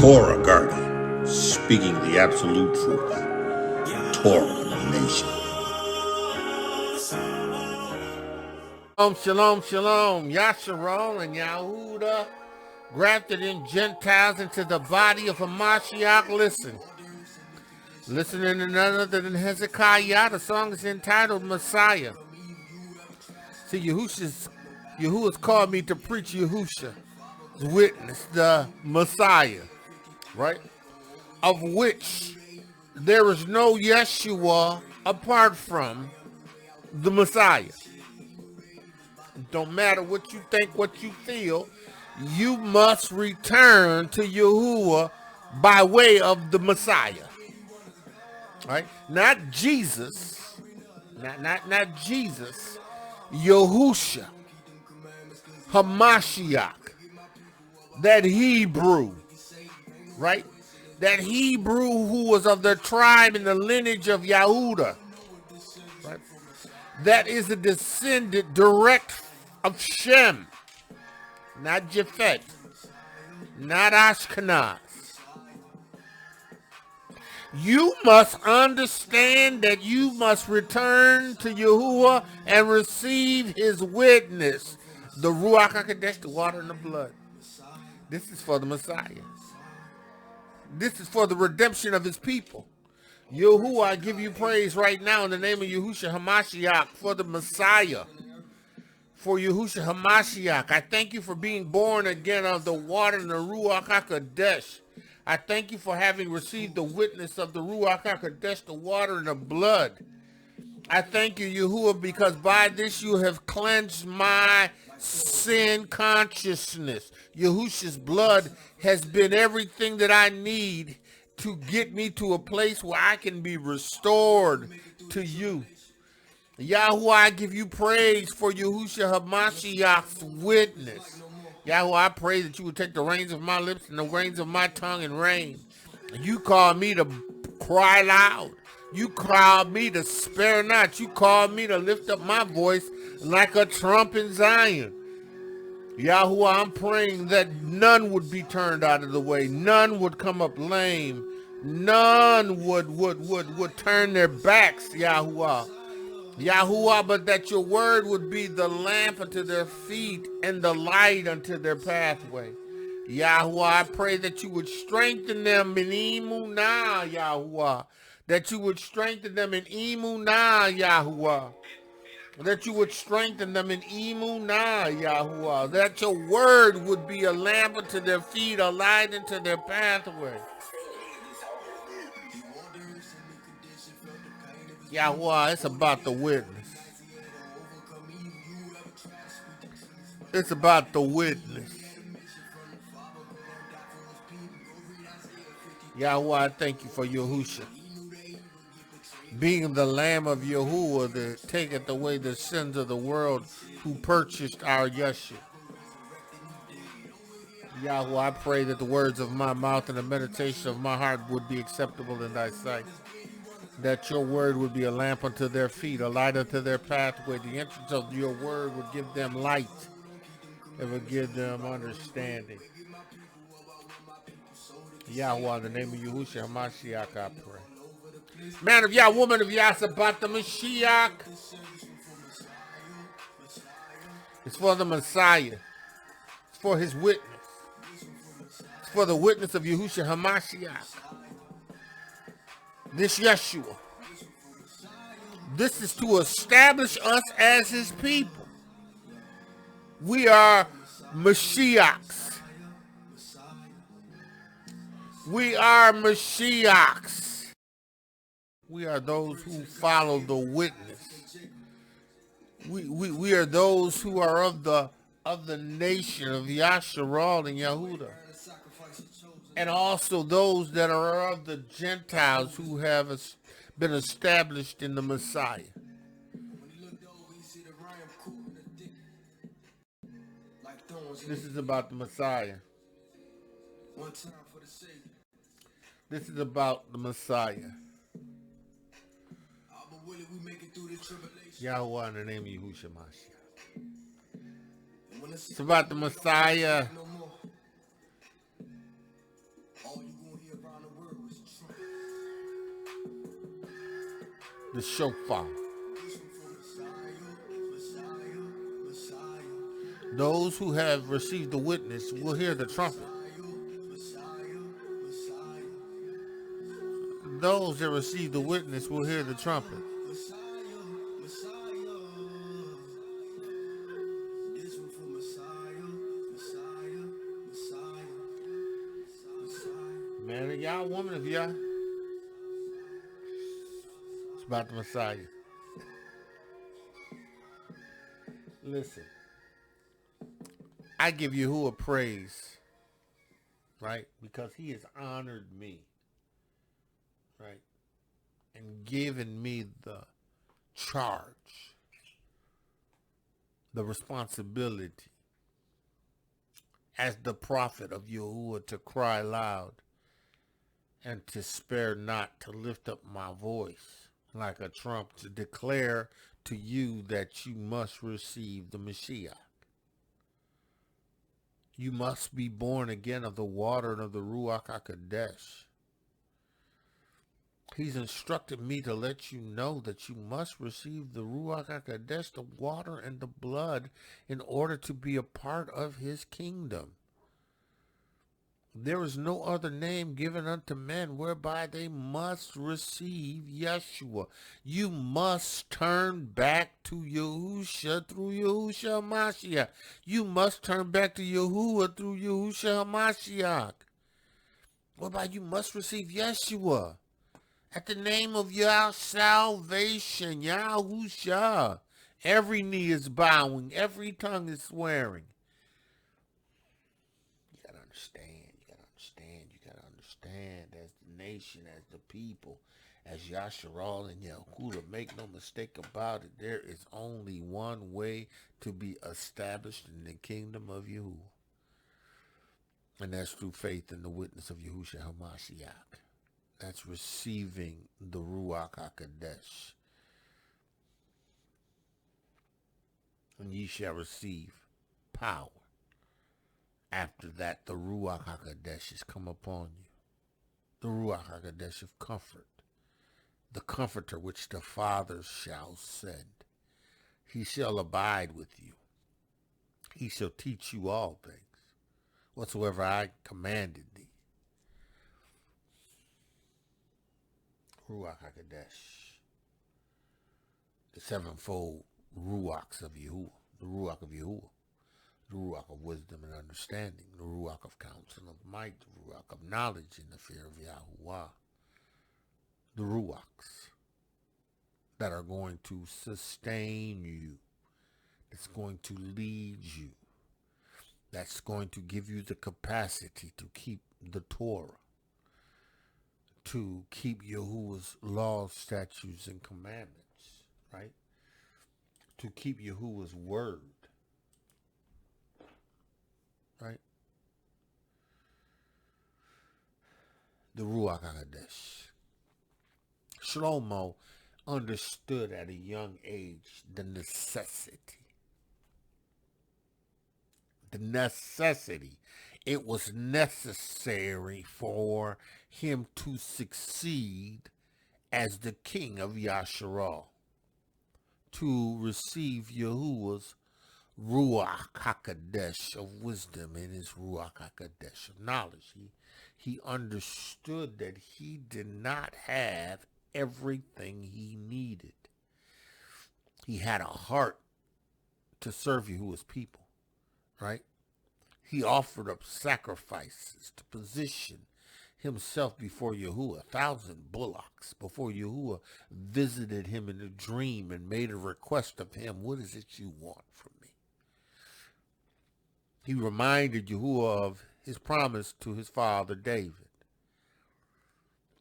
Torah guardian, speaking the absolute truth. Torah nation. Shalom, shalom. Yasharon and Yahudah, grafted in Gentiles into the body of Hamashiach. Listen to none other than Hezekiah. The song is entitled Messiah. See, Yahuwah's called me to preach Yahusha's witness, the Messiah, right? Of which there is no Yeshua apart from the Messiah. Don't matter what you think, what you feel, you must return to Yahuwah by way of the Messiah. Right? Not Jesus. Not Jesus. Yahusha. Hamashiach. That Hebrew. Right? That Hebrew who was of the tribe and the lineage of Yahudah. Right? That is a descendant direct of Shem, not Japhet, not Ashkenaz. You must understand that you must return to Yahuwah and receive his witness, the Ruach HaKodesh, the water and the blood. This is for the Messiah. This is for the redemption of his people. Yahuwah, I give you praise right now in the name of Yahushua Hamashiach for the Messiah. For Yahushua Hamashiach, I thank you for being born again of the water and the Ruach HaKodesh. I thank you for having received the witness of the Ruach HaKodesh, the water and the blood. I thank you, Yahuwah, because by this you have cleansed my sin consciousness. Yahushua's blood has been everything that I need to get me to a place where I can be restored to you. Yahuwah, I give you praise for Yahushua Hamashiach's witness. Yahuwah, I pray that you would take the reins of my lips and the reins of my tongue and reign. You called me to cry loud. You called me to spare not. You called me to lift up my voice like a trump in Zion. Yahuwah, I'm praying that none would be turned out of the way. None would come up lame. None would turn their backs, Yahuwah. Yahuwah, but that your word would be the lamp unto their feet and the light unto their pathway. Yahuwah, I pray that you would strengthen them in Emunah, Yahuwah. That you would strengthen them in Emunah, Yahuwah. That you would strengthen them in Emunah, Yahuwah. That your word would be a lamp unto their feet, a light unto their pathway. Yahuwah, it's about the witness. It's about the witness. Yahuwah, I thank you for Yahushua, being the Lamb of Yahuwah that taketh away the sins of the world, who purchased our Yeshua. Yahuwah, I pray that the words of my mouth and the meditation of my heart would be acceptable in thy sight. That your word would be a lamp unto their feet, a light unto their pathway. The entrance of your word would give them light. It would give them understanding. Yahuwah, in the name of Yahushua HaMashiach, I pray. Man of Yah, woman of Yah, about the Mashiach. It's for the Messiah. It's for his witness. It's for the witness of Yahushua HaMashiach. This Yeshua. This is to establish us as his people. We are Mashiachs. We are Mashiachs. We are those who follow the witness. We are those who are of the nation of Yasharal and Yahudah. And also those that are of the Gentiles who have been established in the Messiah. This is about the Messiah. This is about the Messiah. Yahuwah, in the name of Yahushua Mashiach. It's about the Messiah the shofar. Those who have received the witness will hear the trumpet. Those that receive the witness will hear the trumpet. Man of y'all, woman of y'all. It's about the Messiah. Listen, I give Yahuah praise, right? Because he has honored me, right? And given me the charge, the responsibility as the prophet of Yahuah to cry loud and to spare not, to lift up my voice like a trump, to declare to you that you must receive the Mashiach. You must be born again of the water and of the Ruach HaKodesh. He's instructed me to let you know that you must receive the Ruach HaKodesh, the water and the blood, in order to be a part of his kingdom. There is no other name given unto men whereby they must receive Yeshua. You must turn back to Yahusha through Yahushua Mashiach. You must turn back to Yahuah through Yahushua Mashiach. Whereby you must receive Yeshua. At the name of your salvation, Yahusha. Every knee is bowing. Every tongue is swearing. You gotta understand. As the nation, as the people, as Yasharal and Yahudah, make no mistake about it, there is only one way to be established in the kingdom of Yahuah. And that's through faith in the witness of Yahushua HaMashiach. That's receiving the Ruach HaKodesh. And ye shall receive power. After that, the Ruach HaKodesh has come upon you. The Ruach HaKodesh of comfort, the comforter which the Father shall send. He shall abide with you. He shall teach you all things, whatsoever I commanded thee. Ruach HaKodesh, the sevenfold Ruachs of Yahuah, the Ruach of Yahuah, the Ruach of wisdom and understanding, the Ruach of counsel and of might, the Ruach of knowledge and the fear of Yahuah. The Ruachs that are going to sustain you, that's going to lead you, that's going to give you the capacity to keep the Torah, to keep Yahuwah's laws, statutes, and commandments, right? To keep Yahuwah's word, right? The Ruach HaKodesh. Shlomo understood at a young age the necessity. The necessity. It was necessary for him to succeed as the king of Yasharal, to receive Yahuwah's Ruach HaKodesh of wisdom and his Ruach HaKodesh of knowledge. He understood that he did not have everything he needed. He had a heart to serve Yahuwah's people, right? He offered up sacrifices to position himself before Yahuwah, 1,000 bullocks, before Yahuwah visited him in a dream and made a request of him. What is it you want from me? He reminded Yahuwah of his promise to his father David.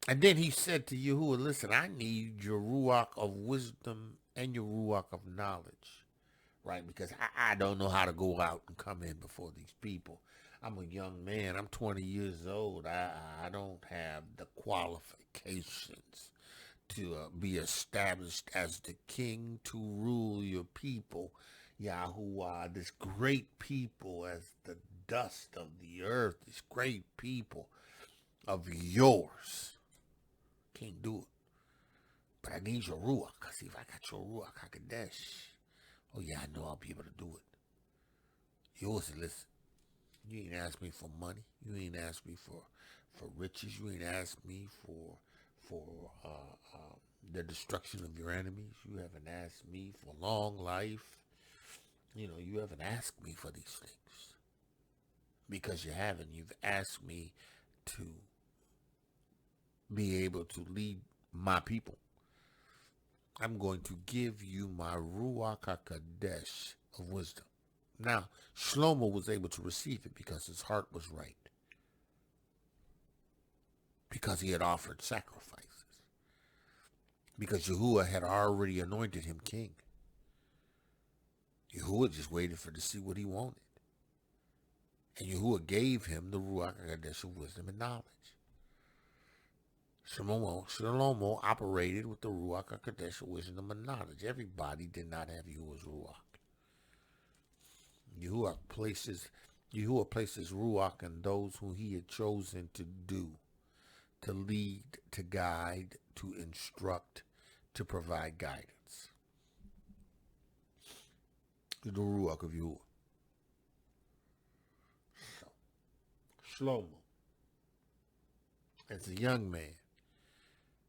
And then he said to Yahuwah, listen, I need your Ruach of wisdom and your Ruach of knowledge, right? Because I don't know how to go out and come in before these people. I'm a young man. I'm 20 years old. I don't have the qualifications to be established as the king to rule your people, Yahuwah, this great people as the dust of the earth, this great people of yours. Can't do it. But I need your Ruach, because if I got your Ruach HaKodesh, oh yeah, I know I'll be able to do it. You always listen. You ain't asked me for money. You ain't asked me for riches. You ain't asked me for the destruction of your enemies. You haven't asked me for long life. You know, you haven't asked me for these things. Because you haven't. You've asked me to be able to lead my people. I'm going to give you my Ruach HaKodesh of wisdom. Now, Shlomo was able to receive it because his heart was right. Because he had offered sacrifices. Because Yahuah had already anointed him king. Yahuah just waited to see what he wanted. And Yahuah gave him the Ruach HaKodesh of wisdom and knowledge. Shlomo operated with the Ruach HaKodesh of wisdom and knowledge. Everybody did not have Yahuah's Ruach. Yahuah places Ruach in those who he had chosen to do, to lead, to guide, to instruct, to provide guidance. The Ruach of Yahuah. So, Shlomo, as a young man,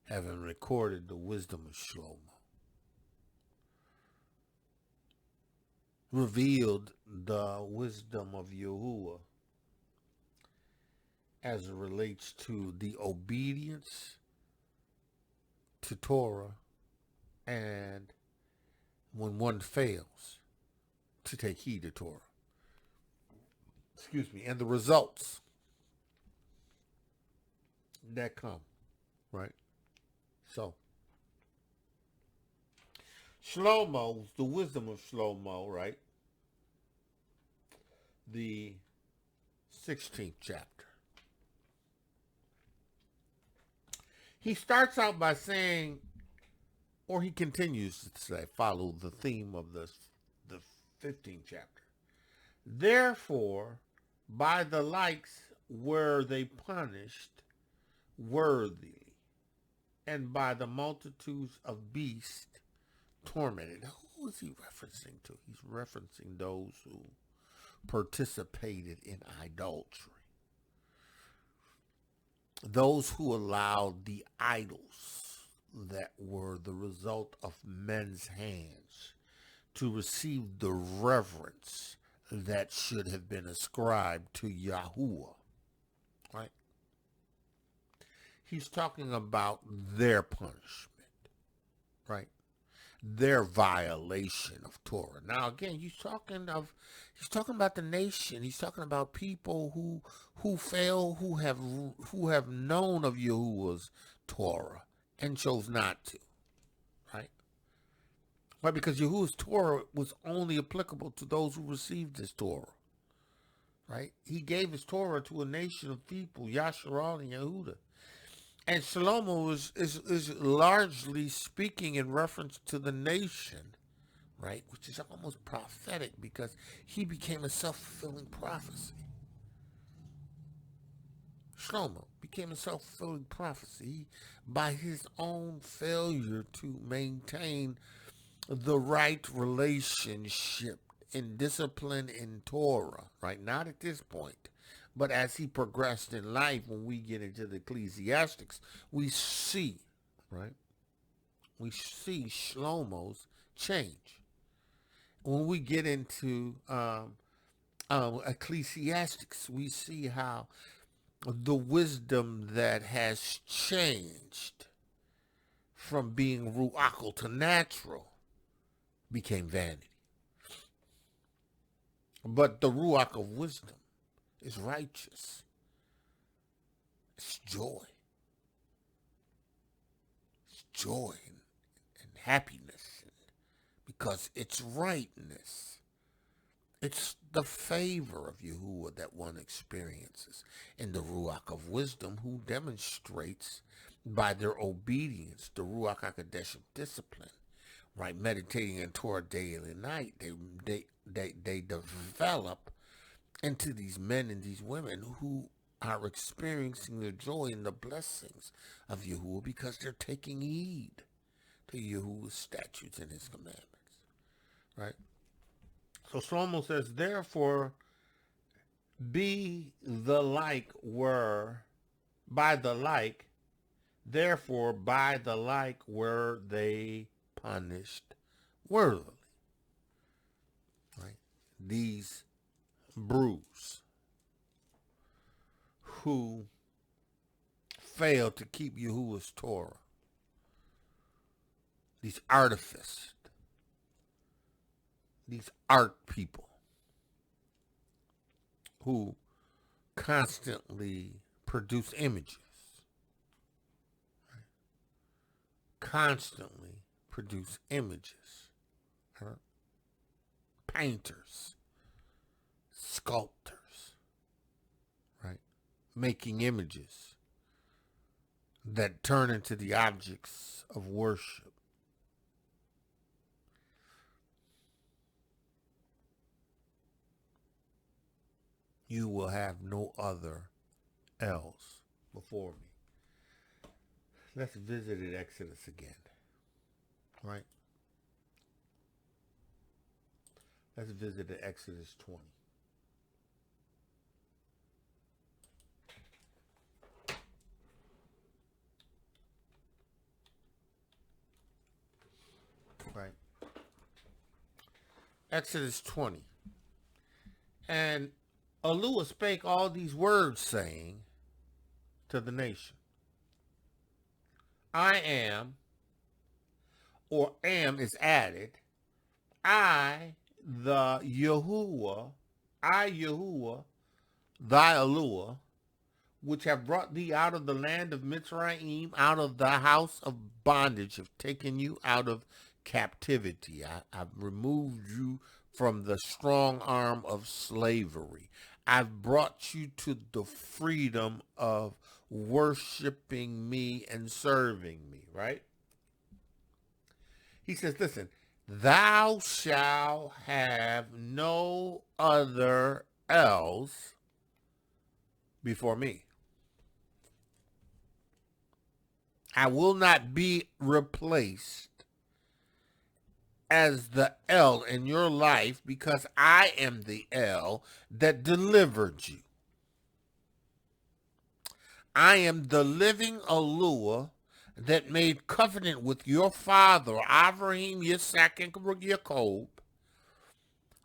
having recorded the wisdom of Shlomo, revealed the wisdom of Yahuah as it relates to the obedience to Torah, and when one fails, to take heed to Torah. And the results that come, right? So, Shlomo, the wisdom of Shlomo, right? The 16th chapter. He starts out by saying, or he continues to say, follow the theme of the 15th chapter. Therefore, by the likes were they punished worthily, and by the multitudes of beasts tormented. Who is he referencing to? He's referencing those who participated in idolatry. Those who allowed the idols that were the result of men's hands to receive the reverence that should have been ascribed to Yahuah, right? He's talking about their punishment, right? Their violation of Torah. Now, again, he's talking about the nation. He's talking about people who fail, who have known of Yahuwah's Torah and chose not to, right? Why? Because Yahuwah's Torah was only applicable to those who received his Torah, right? He gave his Torah to a nation of people, Yasharal and Yehuda. And Shlomo is largely speaking in reference to the nation, right? Which is almost prophetic because he became a self-fulfilling prophecy. Shlomo became a self-fulfilling prophecy by his own failure to maintain the right relationship and discipline in Torah, right? Not at this point, but as he progressed in life, when we get into the Ecclesiastics, we see, right? We see Shlomo's change. When we get into Ecclesiastics, we see how the wisdom that has changed from being ruachal to natural became vanity. But the ruach of wisdom is righteous. It's joy. It's joy and happiness because it's rightness. It's the favor of Yahuah that one experiences in the ruach of wisdom, who demonstrates by their obedience the ruach HaKodesh of discipline, right? Meditating in Torah day and night, they develop into these men and these women who are experiencing the joy and the blessings of Yahuah because they're taking heed to Yahuah's statutes and his commandments. Right? So Shlomo says, therefore, be the like were, by the like, therefore, by the like were they punished worthily. Right? These brews who failed to keep Yahuah's Torah, these artifice, these art people who constantly produce images, right? Constantly produce images, right? Painters, sculptors, right? Making images that turn into the objects of worship. You will have no other else before me. Let's visit at Exodus again. Right? Let's visit at Exodus 20. Right? Exodus 20. And Yahuah spake all these words, saying to the nation, I am, or am is added, I, the Yahuah, I, Yahuah, thy Yahuah, which have brought thee out of the land of Mitzrayim, out of the house of bondage, have taken you out of captivity. I've removed you from the strong arm of slavery. I've brought you to the freedom of worshiping me and serving me, right? He says, listen, thou shalt have no other else before me. I will not be replaced as the El in your life, because I am the El that delivered you. I am the living Yahuah that made covenant with your father, Abraham, Yitzhak, and Jacob,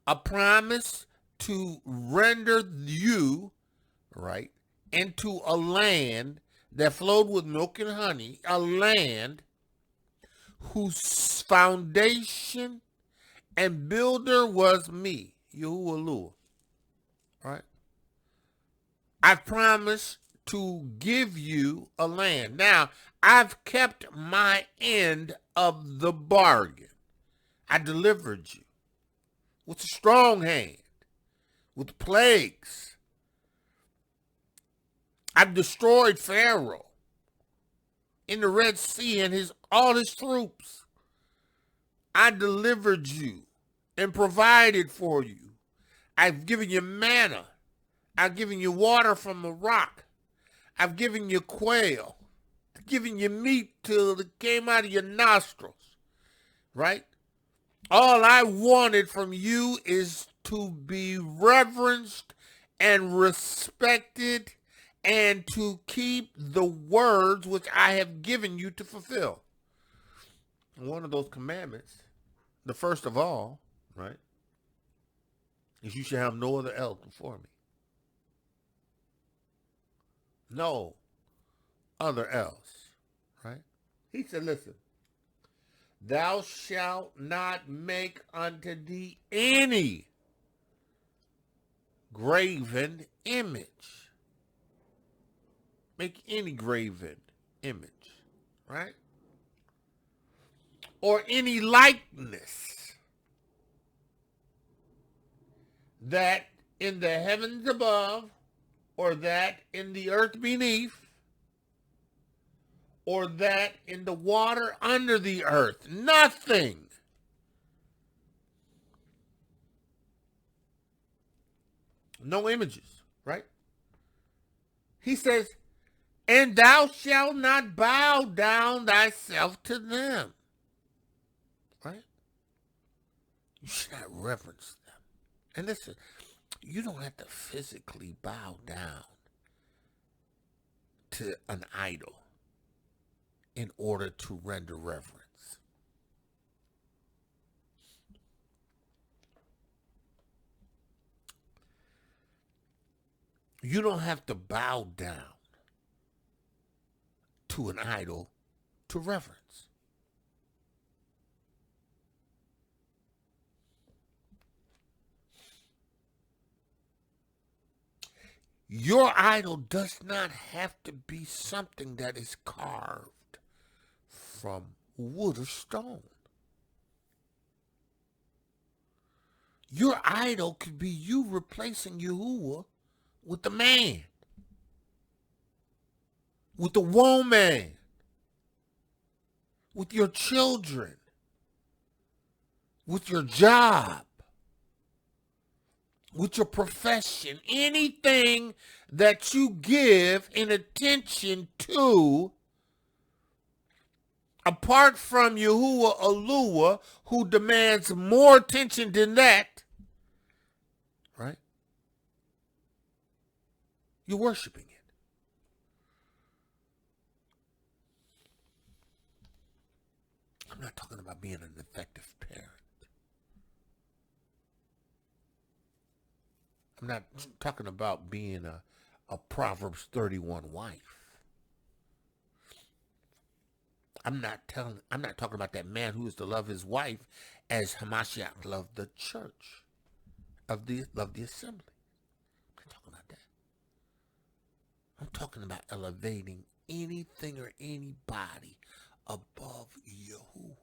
a promise to render you, right, into a land that flowed with milk and honey, a land whose foundation and builder was me, Yahuah, right? I promised to give you a land. Now, I've kept my end of the bargain. I delivered you with a strong hand, with plagues. I've destroyed Pharaoh in the Red Sea and all his troops. I delivered you and provided for you. I've given you manna. I've given you water from the rock. I've given you quail. I've given you meat till it came out of your nostrils, right? All I wanted from you is to be reverenced and respected and to keep the words which I have given you to fulfill. One of those commandments, the first of all, right, is you shall have no other else before me. No other else, right? He said, listen, thou shalt not make unto thee any graven image. Make any graven image, right? Or any likeness that in the heavens above, or that in the earth beneath, or that in the water under the earth. Nothing. No images, right? He says, and thou shalt not bow down thyself to them. You should not reverence them. And listen, you don't have to physically bow down to an idol in order to render reverence. You don't have to bow down to an idol to reverence. Your idol does not have to be something that is carved from wood or stone. Your idol could be you replacing Yahuah with a man, with a woman, with your children, with your job, with your profession, anything that you give in attention to, apart from Yahuah Aluah, who demands more attention than that, right? You're worshiping it. I'm not talking about being an effective parent. I'm not talking about being a Proverbs 31 wife. I'm not talking about that man who is to love his wife as Hamashiach loved the church of the assembly. I'm not talking about that. I'm talking about elevating anything or anybody above Yahuah.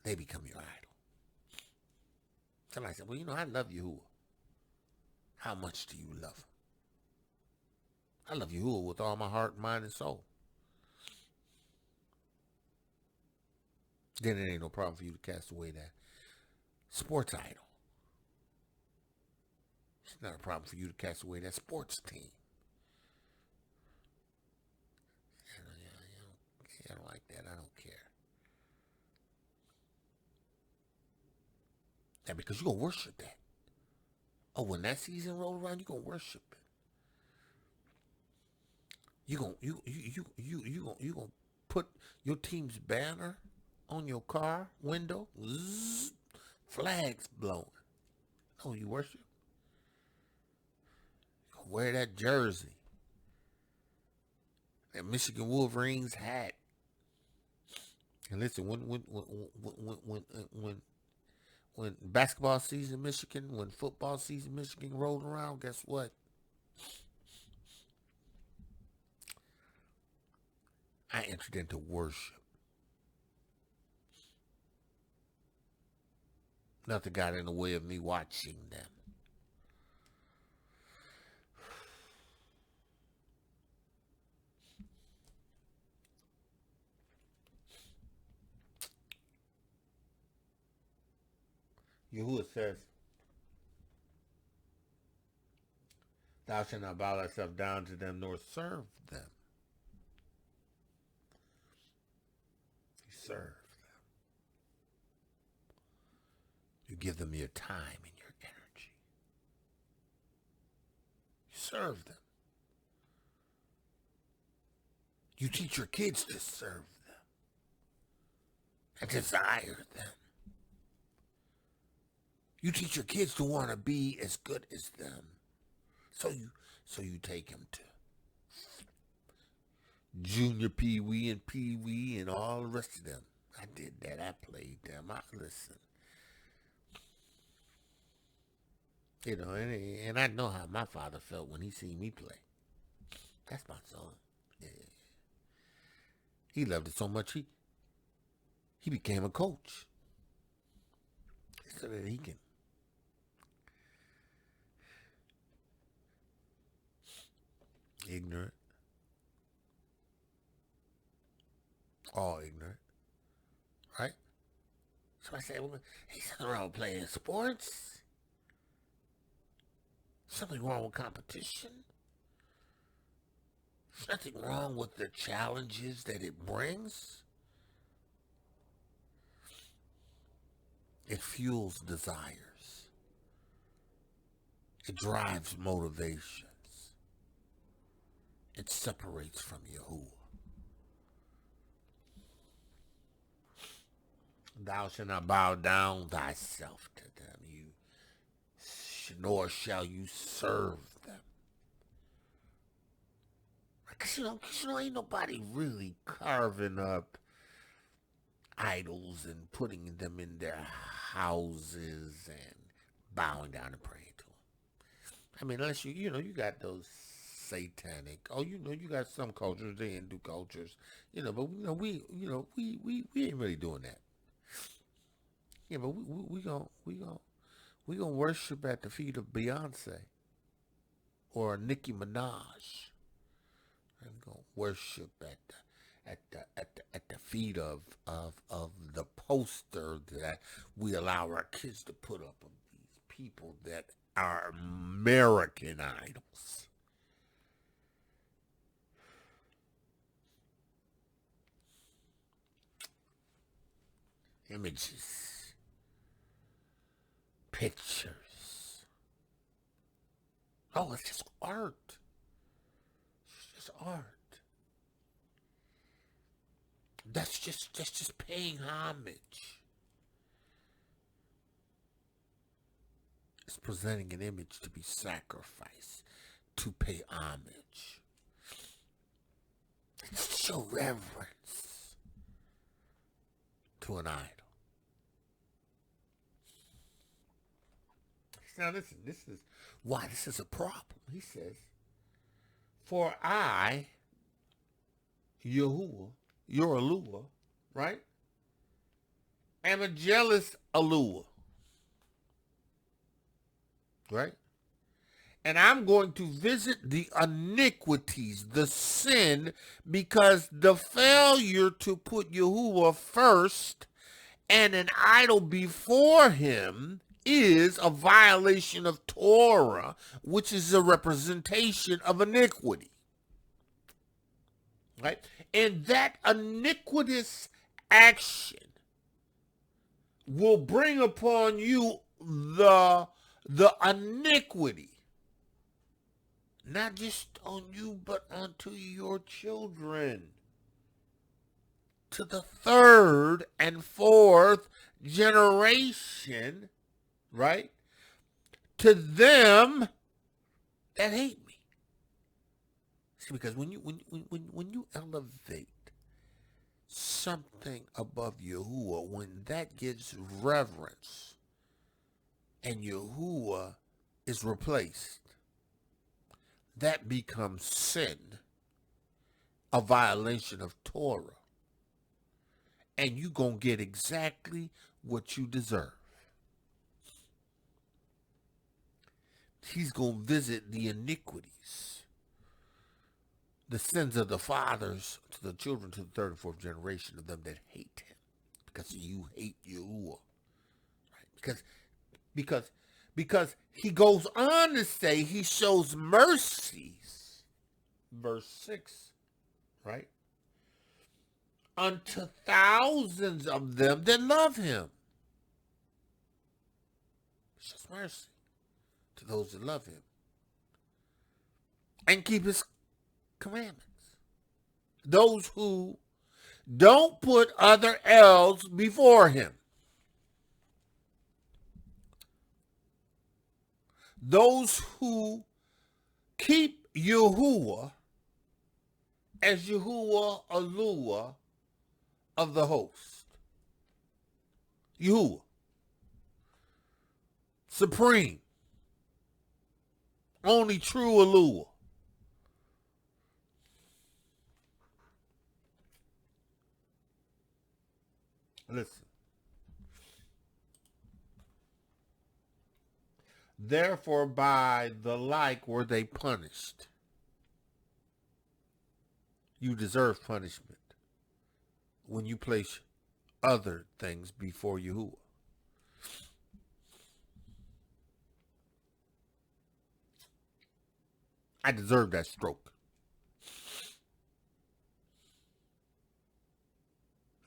They become your idol. Somebody said, well, I love Yahuah. How much do you love him? I love Yahuah with all my heart, mind, and soul. Then it ain't no problem for you to cast away that sports idol. It's not a problem for you to cast away that sports team. I don't like that. I don't care. Now, because you're going to worship that. Oh, when that season rolls around, you're going to worship it. You're going to put your team's banner on your car window. Zzz, flags blowing. Oh, you worship? You're going to wear that jersey. That Michigan Wolverines hat. And listen, when basketball season Michigan, when football season Michigan rolled around, guess what? I entered into worship. Nothing got in the way of me watching them. Yahuah says, thou shalt not bow thyself down to them nor serve them. You serve them. You give them your time and your energy. You serve them. You teach your kids to serve them and desire them. You teach your kids to want to be as good as them. So you take them to junior pee-wee and pee-wee and all the rest of them. I did that. I played them. Listen. And I know how my father felt when he seen me play. That's my son. Yeah. He loved it so much, he became a coach. So that he can ignorant. All ignorant. Right? So I said, well, there's nothing wrong with playing sports. Something wrong with competition. There's nothing wrong with the challenges that it brings. It fuels desires. It drives motivations. It separates from Yahuah. Thou shalt not bow down thyself to them, nor shall you serve them. Because ain't nobody really carving up idols and putting them in their houses and bowing down and praying to them. I mean, unless you got those satanic. Oh, you got some cultures, the Hindu cultures, but we ain't really doing that. Yeah, but we gonna worship at the feet of Beyonce or Nicki Minaj. I'm gonna worship at the feet of the poster that we allow our kids to put up of these people that are American idols. Images, pictures. Oh, it's just art. It's just art. That's just paying homage. It's presenting an image to be sacrificed, to pay homage. It's to show reverence to an idol. Now listen, this is why this is a problem. He says, for I, Yahuah, your Yahuah, right, am a jealous Yahuah, right? And I'm going to visit the iniquities, the sin, because the failure to put Yahuah first and an idol before him is a violation of Torah, which is a representation of iniquity. Right? And that iniquitous action will bring upon you the iniquity. Not just on you, but unto your children. To the third and fourth generation, right? To them that hate me. See, because when you elevate something above Yahuah, when that gets reverence and Yahuah is replaced, that becomes sin, a violation of Torah. And you gonna get exactly what you deserve. He's gonna visit the iniquities, the sins of the fathers to the children, to the third and fourth generation of them that hate him, because you hate Yahuah. Right? Because he goes on to say he shows mercies, verse 6, right? Unto thousands of them that love him. He shows mercy to those that love him and keep his commandments. Those who don't put other else before him. Those who keep Yahuah as Yahuah Eluah of the host. Yahuah. Supreme. Only true Eluah. Listen. Therefore, by the like were they punished. You deserve punishment when you place other things before Yahuah. I deserve that stroke.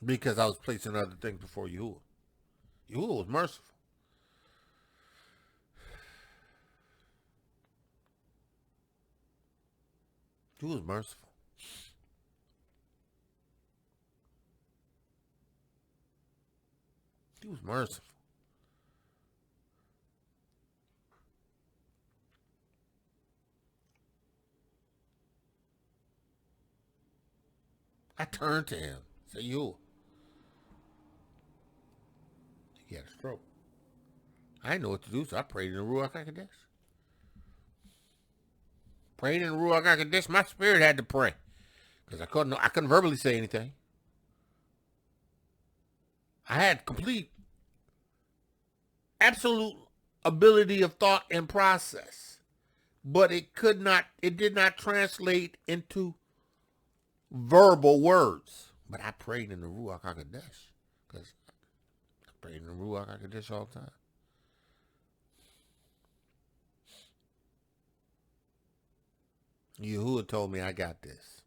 Because I was placing other things before Yahuah. Yahuah was merciful. He was merciful. He was merciful. I turned to him. Said, Yahuah. He had a stroke. I didn't know what to do, so I prayed in the Ruach HaKodesh. Prayed in the Ruach HaKodesh. My spirit had to pray. Because I couldn't verbally say anything. I had complete, absolute ability of thought and process. But it did not translate into verbal words. But I prayed in the Ruach HaKodesh. Because I prayed in the Ruach HaKodesh all the time. Yahuah told me I got this.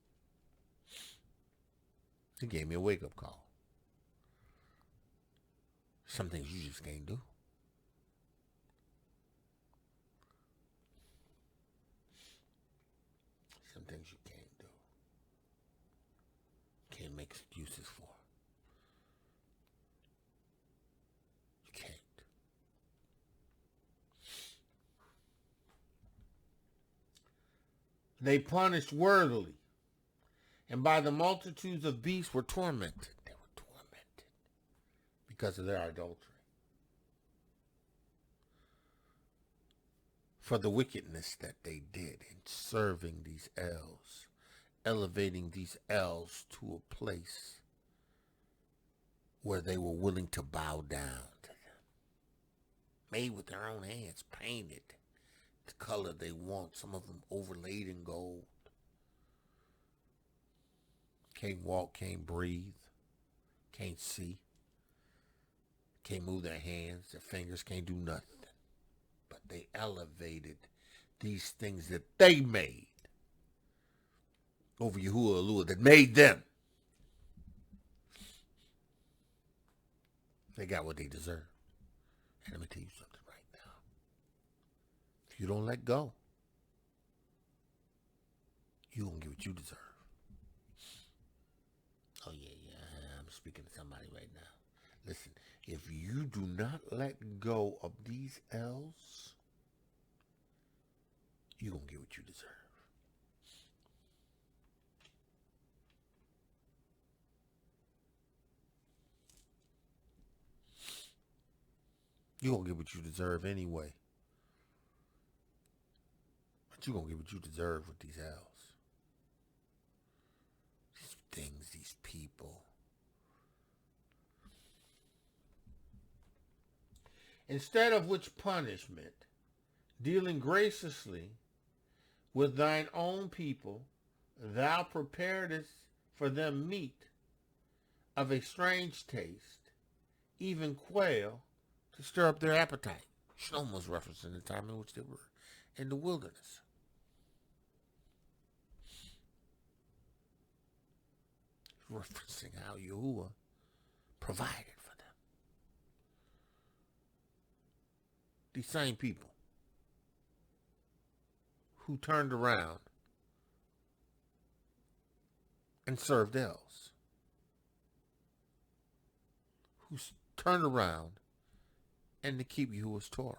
He gave me a wake-up call. Some things you just can't do. Some things you can't do. Can't make excuses for. You can't. They punished worthily, and by the multitudes of beasts were tormented. They were tormented because of their adultery. For the wickedness that they did in serving these elves, elevating these elves to a place where they were willing to bow down to them. Made with their own hands, painted the color they want, some of them overlaid in gold. Can't walk, can't breathe, can't see, can't move their hands, their fingers can't do nothing. But they elevated these things that they made over Yahuah that made them. They got what they deserve. And let me tell you something right now. If you don't let go, you're going to get what you deserve. Oh, yeah. I'm speaking to somebody right now. Listen, if you do not let go of these L's, you're going to get what you deserve. You're going to get what you deserve anyway. But you're going to get what you deserve with these L's. These things, these people. Instead of which punishment, dealing graciously with thine own people, thou preparedst for them meat of a strange taste, even quail, to stir up their appetite. Shalom was referencing the time in which they were in the wilderness. Referencing how Yahuah provided for them. These same people who turned around and served else. Who turned around and to keep Yahuah's Torah.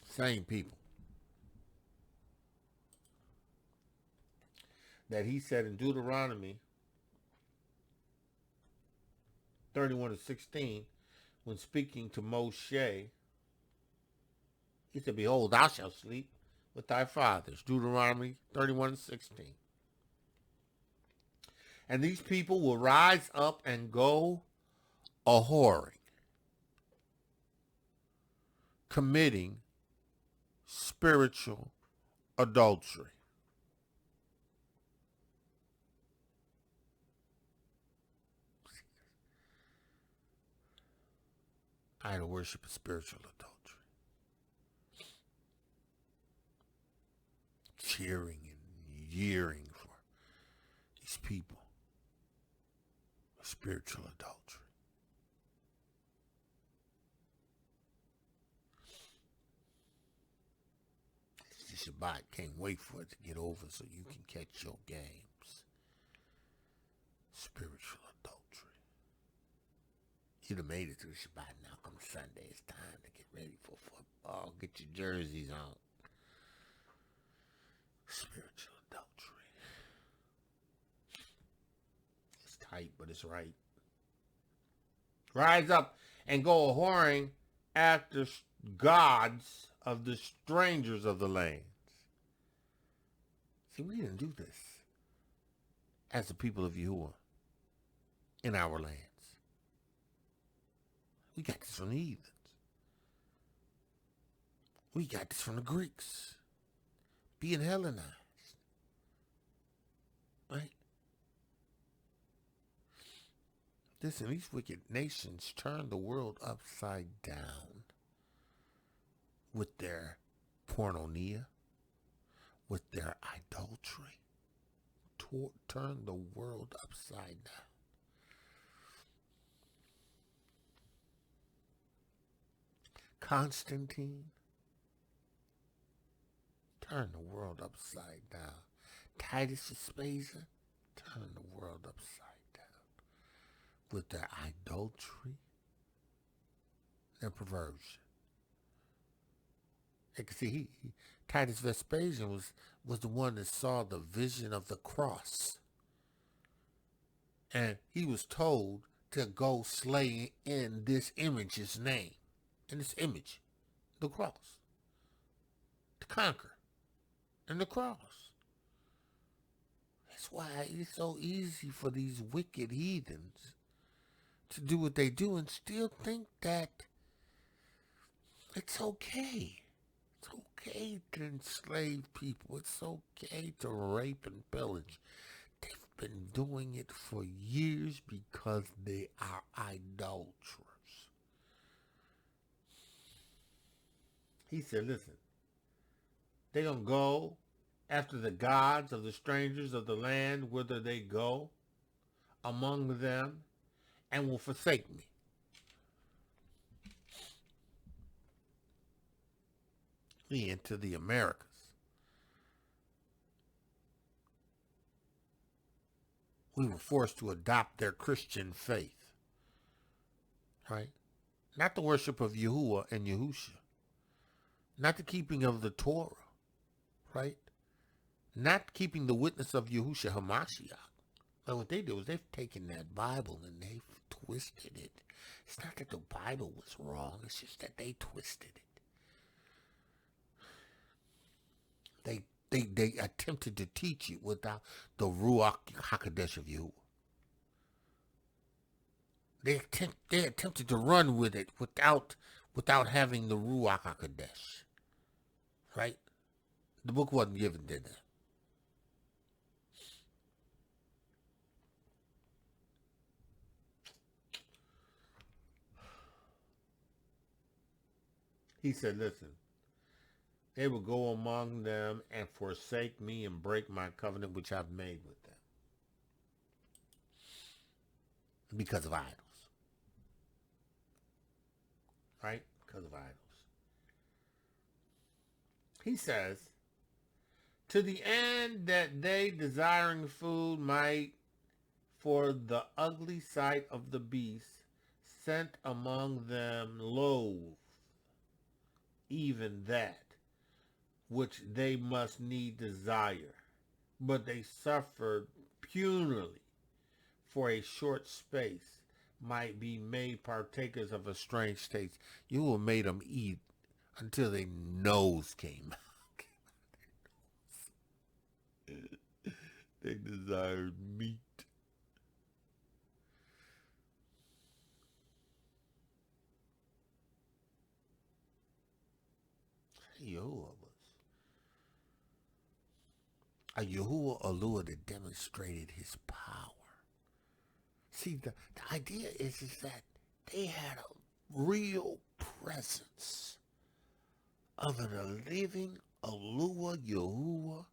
Same people that he said in Deuteronomy 31:16, when speaking to Moshe, he said, behold, thou shalt sleep with thy fathers. Deuteronomy 31:16. And these people will rise up and go a-whoring, committing spiritual adultery. Idol worship is spiritual adultery. Cheering and yearning for these people with spiritual adultery. It's the Shabbat. Can't wait for it to get over so you can catch your games. Spiritual adultery. You'd have made it through Shabbat. Now come Sunday, it's time to get ready for football. Get your jerseys on. Spiritual adultery. It's tight, but it's right. Rise up and go a-whoring after gods of the strangers of the lands. See, we didn't do this as the people of Yahuah in our lands. We got this from the heathens. We got this from the Greeks. Being Hellenized. Right? Listen, these wicked nations turn the world upside down with their porneia, with their idolatry. Turn the world upside down. Constantine, turn the world upside down. Titus Vespasian, turn the world upside down with their idolatry, their perversion. You can see, Titus Vespasian was the one that saw the vision of the cross. And he was told to go slay in this image's name. In this image, the cross. To conquer. And the cross. That's why it's so easy for these wicked heathens to do what they do and still think that it's okay. It's okay to enslave people. It's okay to rape and pillage. They've been doing it for years because they are idolaters. He said, listen, they're going to go after the gods of the strangers of the land, whither they go among them, and will forsake me. We enter the Americas. We were forced to adopt their Christian faith. Right? Not the worship of Yahuah and Yahusha. Not the keeping of the Torah. Right? Not keeping the witness of Yahusha HaMashiach. But what they do is they've taken that Bible and they've twisted it. It's not that the Bible was wrong. It's just that they twisted it. They attempted to teach it without the Ruach HaKodesh of Yahuah. They attempted to run with it without having the Ruach HaKodesh. Right? The book wasn't given to them. He said, listen, they will go among them and forsake me and break my covenant which I've made with them. Because of idols. Right? Because of idols. He says, to the end that they desiring food might, for the ugly sight of the beast, sent among them loathe, even that which they must need desire, but they suffered punily for a short space, might be made partakers of a strange taste. You will made them eat until their nose came out. They desired meat. Yahuah Alua that demonstrated his power. See, the idea is that they had a real presence of a living Alua Yahuah,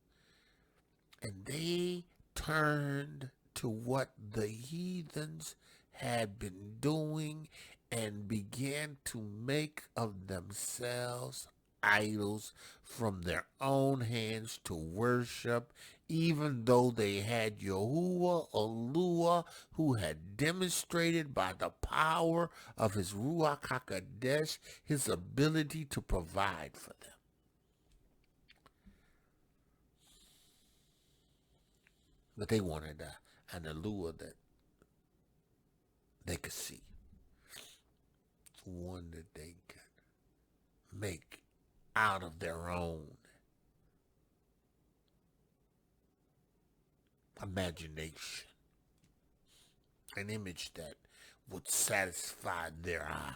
and they turned to what the heathens had been doing and began to make of themselves idols from their own hands to worship, even though they had Yahuah or who had demonstrated by the power of his Ruach HaKodesh his ability to provide for them. But they wanted an Yahuah that they could see, one that they could make out of their own imagination, an image that would satisfy their eye.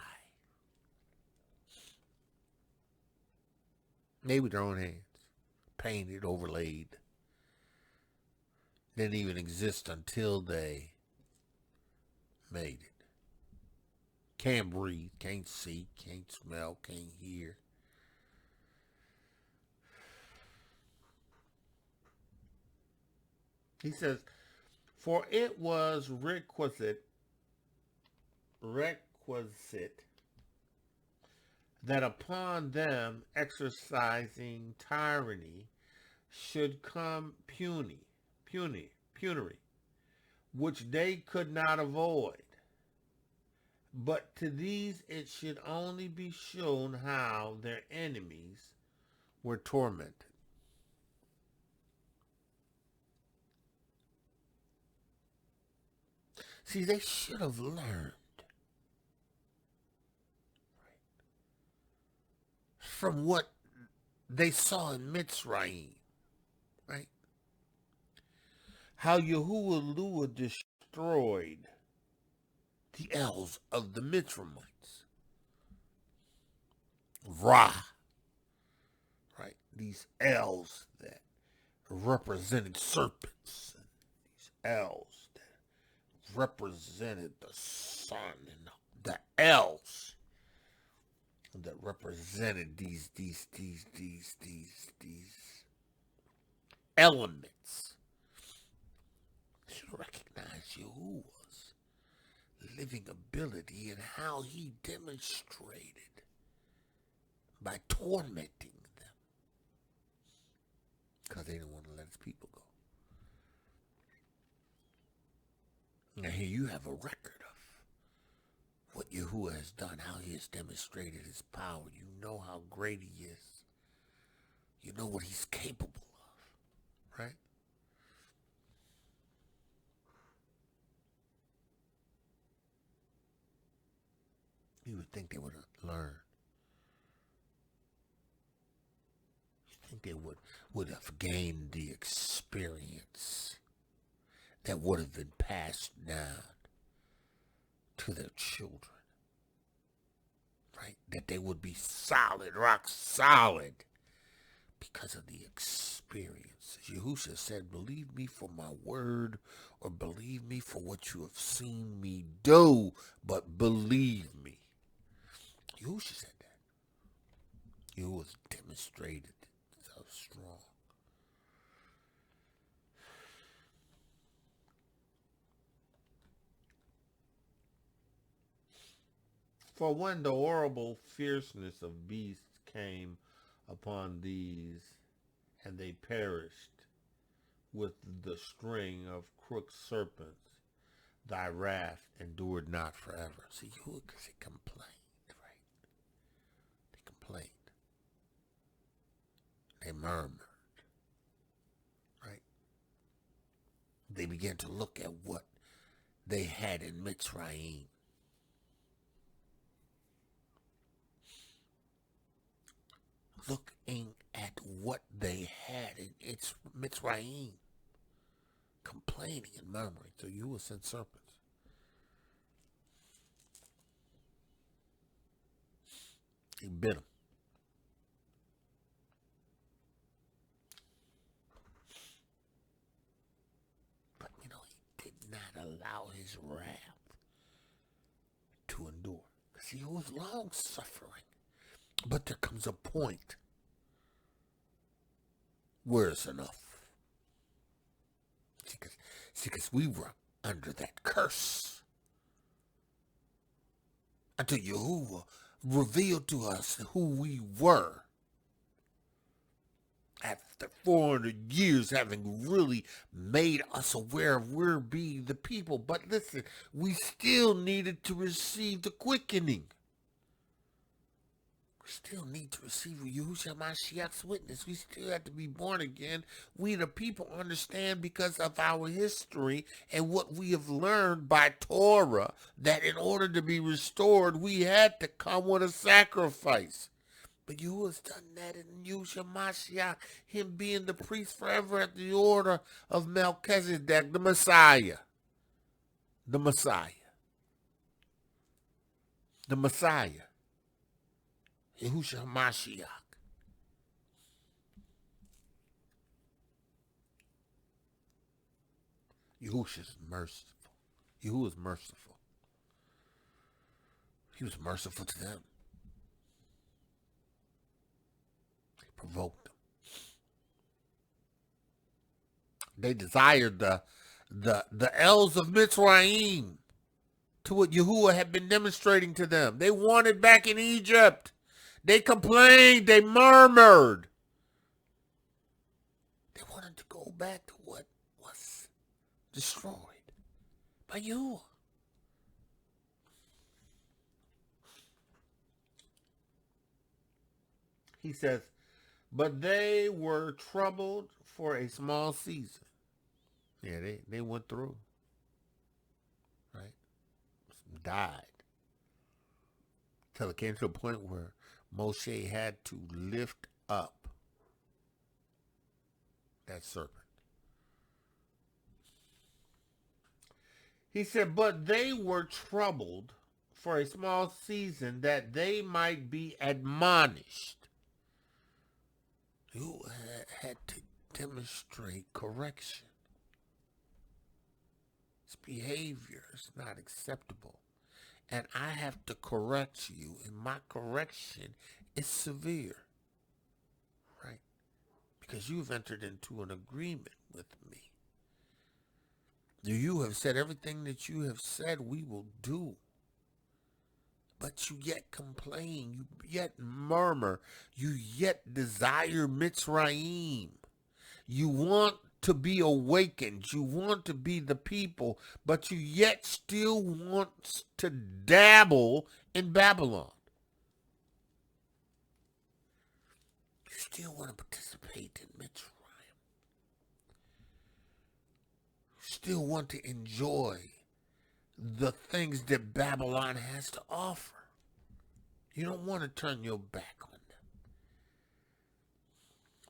Made with their own hands, painted, overlaid. Didn't even exist until they made it. Can't breathe, can't see, can't smell, can't hear. He says, for it was requisite that upon them exercising tyranny should come penury, which they could not avoid. But to these it should only be shown how their enemies were tormented. See, they should have learned from what they saw in Mitzrayim, right? How Yahuah destroyed the elves of the Mitzrayimites. Ra, right? These elves that represented serpents, and these elves that represented the sun, and the elves that represented these elements. Should recognize Yahuah's living ability and how he demonstrated by tormenting them, because they didn't want to let his people go. Now here you have a record of what Yahuah has done, how he has demonstrated his power. You know how great he is. You know what he's capable of, right? You would think they would have learned. You think they would have gained the experience that would have been passed down to their children, right? That they would be solid, rock solid, because of the experience. Yahushua said, believe me for my word, or believe me for what you have seen me do, but believe me. Yahushua said that. Yahuwah demonstrated so strong. For when the horrible fierceness of beasts came upon these, and they perished with the string of crooked serpents, thy wrath endured not forever. See, Yahuwah, because they complained, right? They complained. They murmured, right? They began to look at what they had in Mitzrayim. Looking at what they had in its Mitzrayim, complaining and murmuring. So Yahuwah sent serpents. He bit them. But, he did not allow his wrath to endure. Because he was long-suffering. But there comes a point where it's enough. because we were under that curse until Yahuah revealed to us who we were. After 400 years having really made us aware of we're being the people. But listen, we still needed to receive the quickening. We still need to receive Yahushua Mashiach's witness. We still have to be born again. We the people understand because of our history and what we have learned by Torah that in order to be restored, we had to come with a sacrifice. But Yahuwah's done that in Yahushua Mashiach, him being the priest forever at the order of Melchizedek, the Messiah. The Messiah. The Messiah. Yahushua Mashiach. Yahushua's merciful. Yahuwah's merciful. He was merciful to them. Provoked them. They desired the elves of Mitzrayim to what Yahuwah had been demonstrating to them. They wanted back in Egypt. They complained. They murmured. They wanted to go back to what was destroyed by Yahuwah. He says, but they were troubled for a small season. Yeah, they went through. Right? Some died. Till it came to a point where Moshe had to lift up that serpent. He said, but they were troubled for a small season that they might be admonished. You had to demonstrate correction. This behavior is not acceptable. And I have to correct you, and my correction is severe. Right? Because you've entered into an agreement with me. You have said everything that you have said we will do. But you yet complain, you yet murmur, you yet desire Mitzrayim. You want to be awakened, you want to be the people, but you yet still want to dabble in Babylon. You still want to participate in Mitzrayim. You still want to enjoy the things that Babylon has to offer. You don't want to turn your back on them.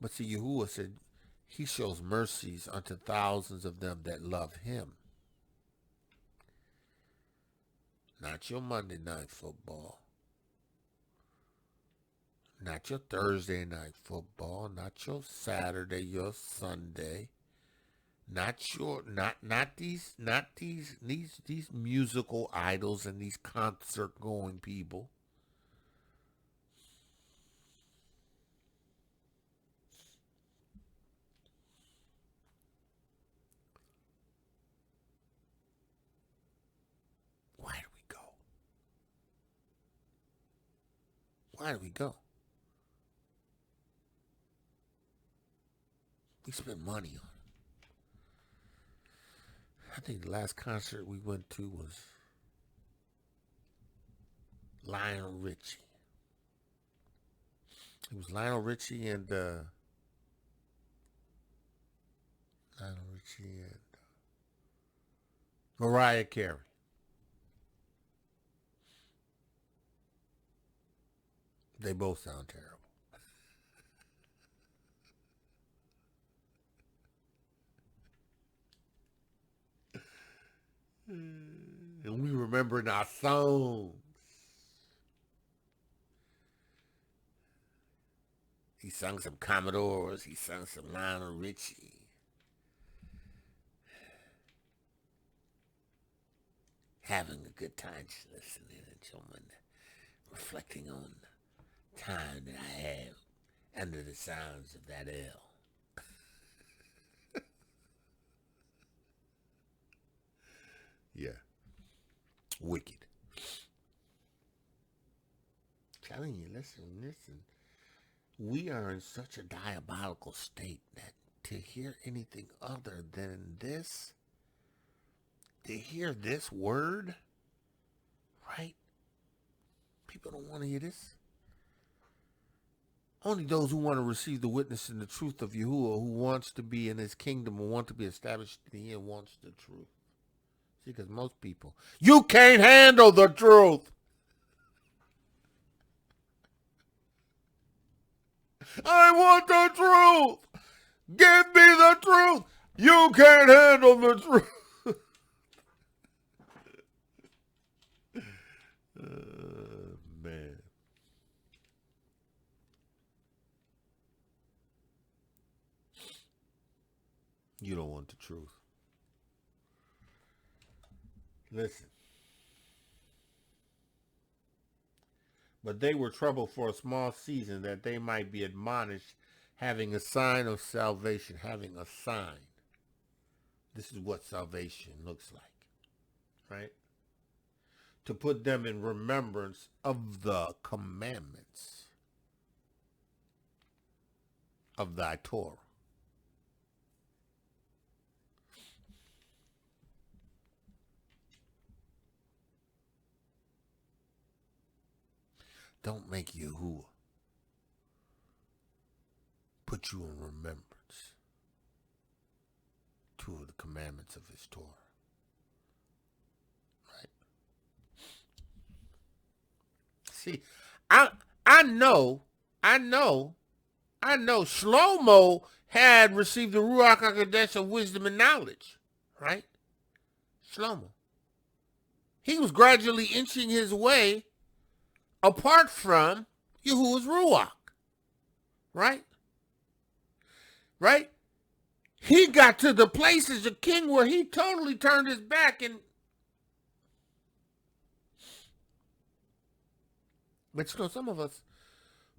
But see, Yahuwah said, he shows mercies unto thousands of them that love him. Not your Monday night football. Not your Thursday night football. Not your Saturday, your Sunday. Not these musical idols and these concert going people. Why do we go? Why do we go? We spend money on it. I think the last concert we went to was Lionel Richie. It was Lionel Richie and Mariah Carey. They both sound terrible. And we remembering our songs. He sung some Commodores. He sung some Lionel Richie. Having a good time just listening and enjoying, reflecting on the time that I had under the sounds of that L. Yeah. Wicked. Telling you, listen. We are in such a diabolical state that to hear anything other than this, to hear this word, right? People don't want to hear this. Only those who want to receive the witness and the truth of Yahuah, who wants to be in his kingdom and want to be established in the end, wants the truth. See, because most people, you can't handle the truth. I want the truth. Give me the truth. You can't handle the truth. Man. You don't want the truth. Listen. But they were troubled for a small season, that they might be admonished, having a sign of salvation, having a sign. This is what salvation looks like, right? To put them in remembrance of the commandments of thy Torah. Don't make Yahuah put you in remembrance two of the commandments of his Torah. Right? See, I know Shlomo had received the Ruach HaKodesh of wisdom and knowledge, right? Shlomo. He was gradually inching his way apart from Yahuwah's Ruach, right? Right? He got to the place as a king where he totally turned his back and but you know, some of us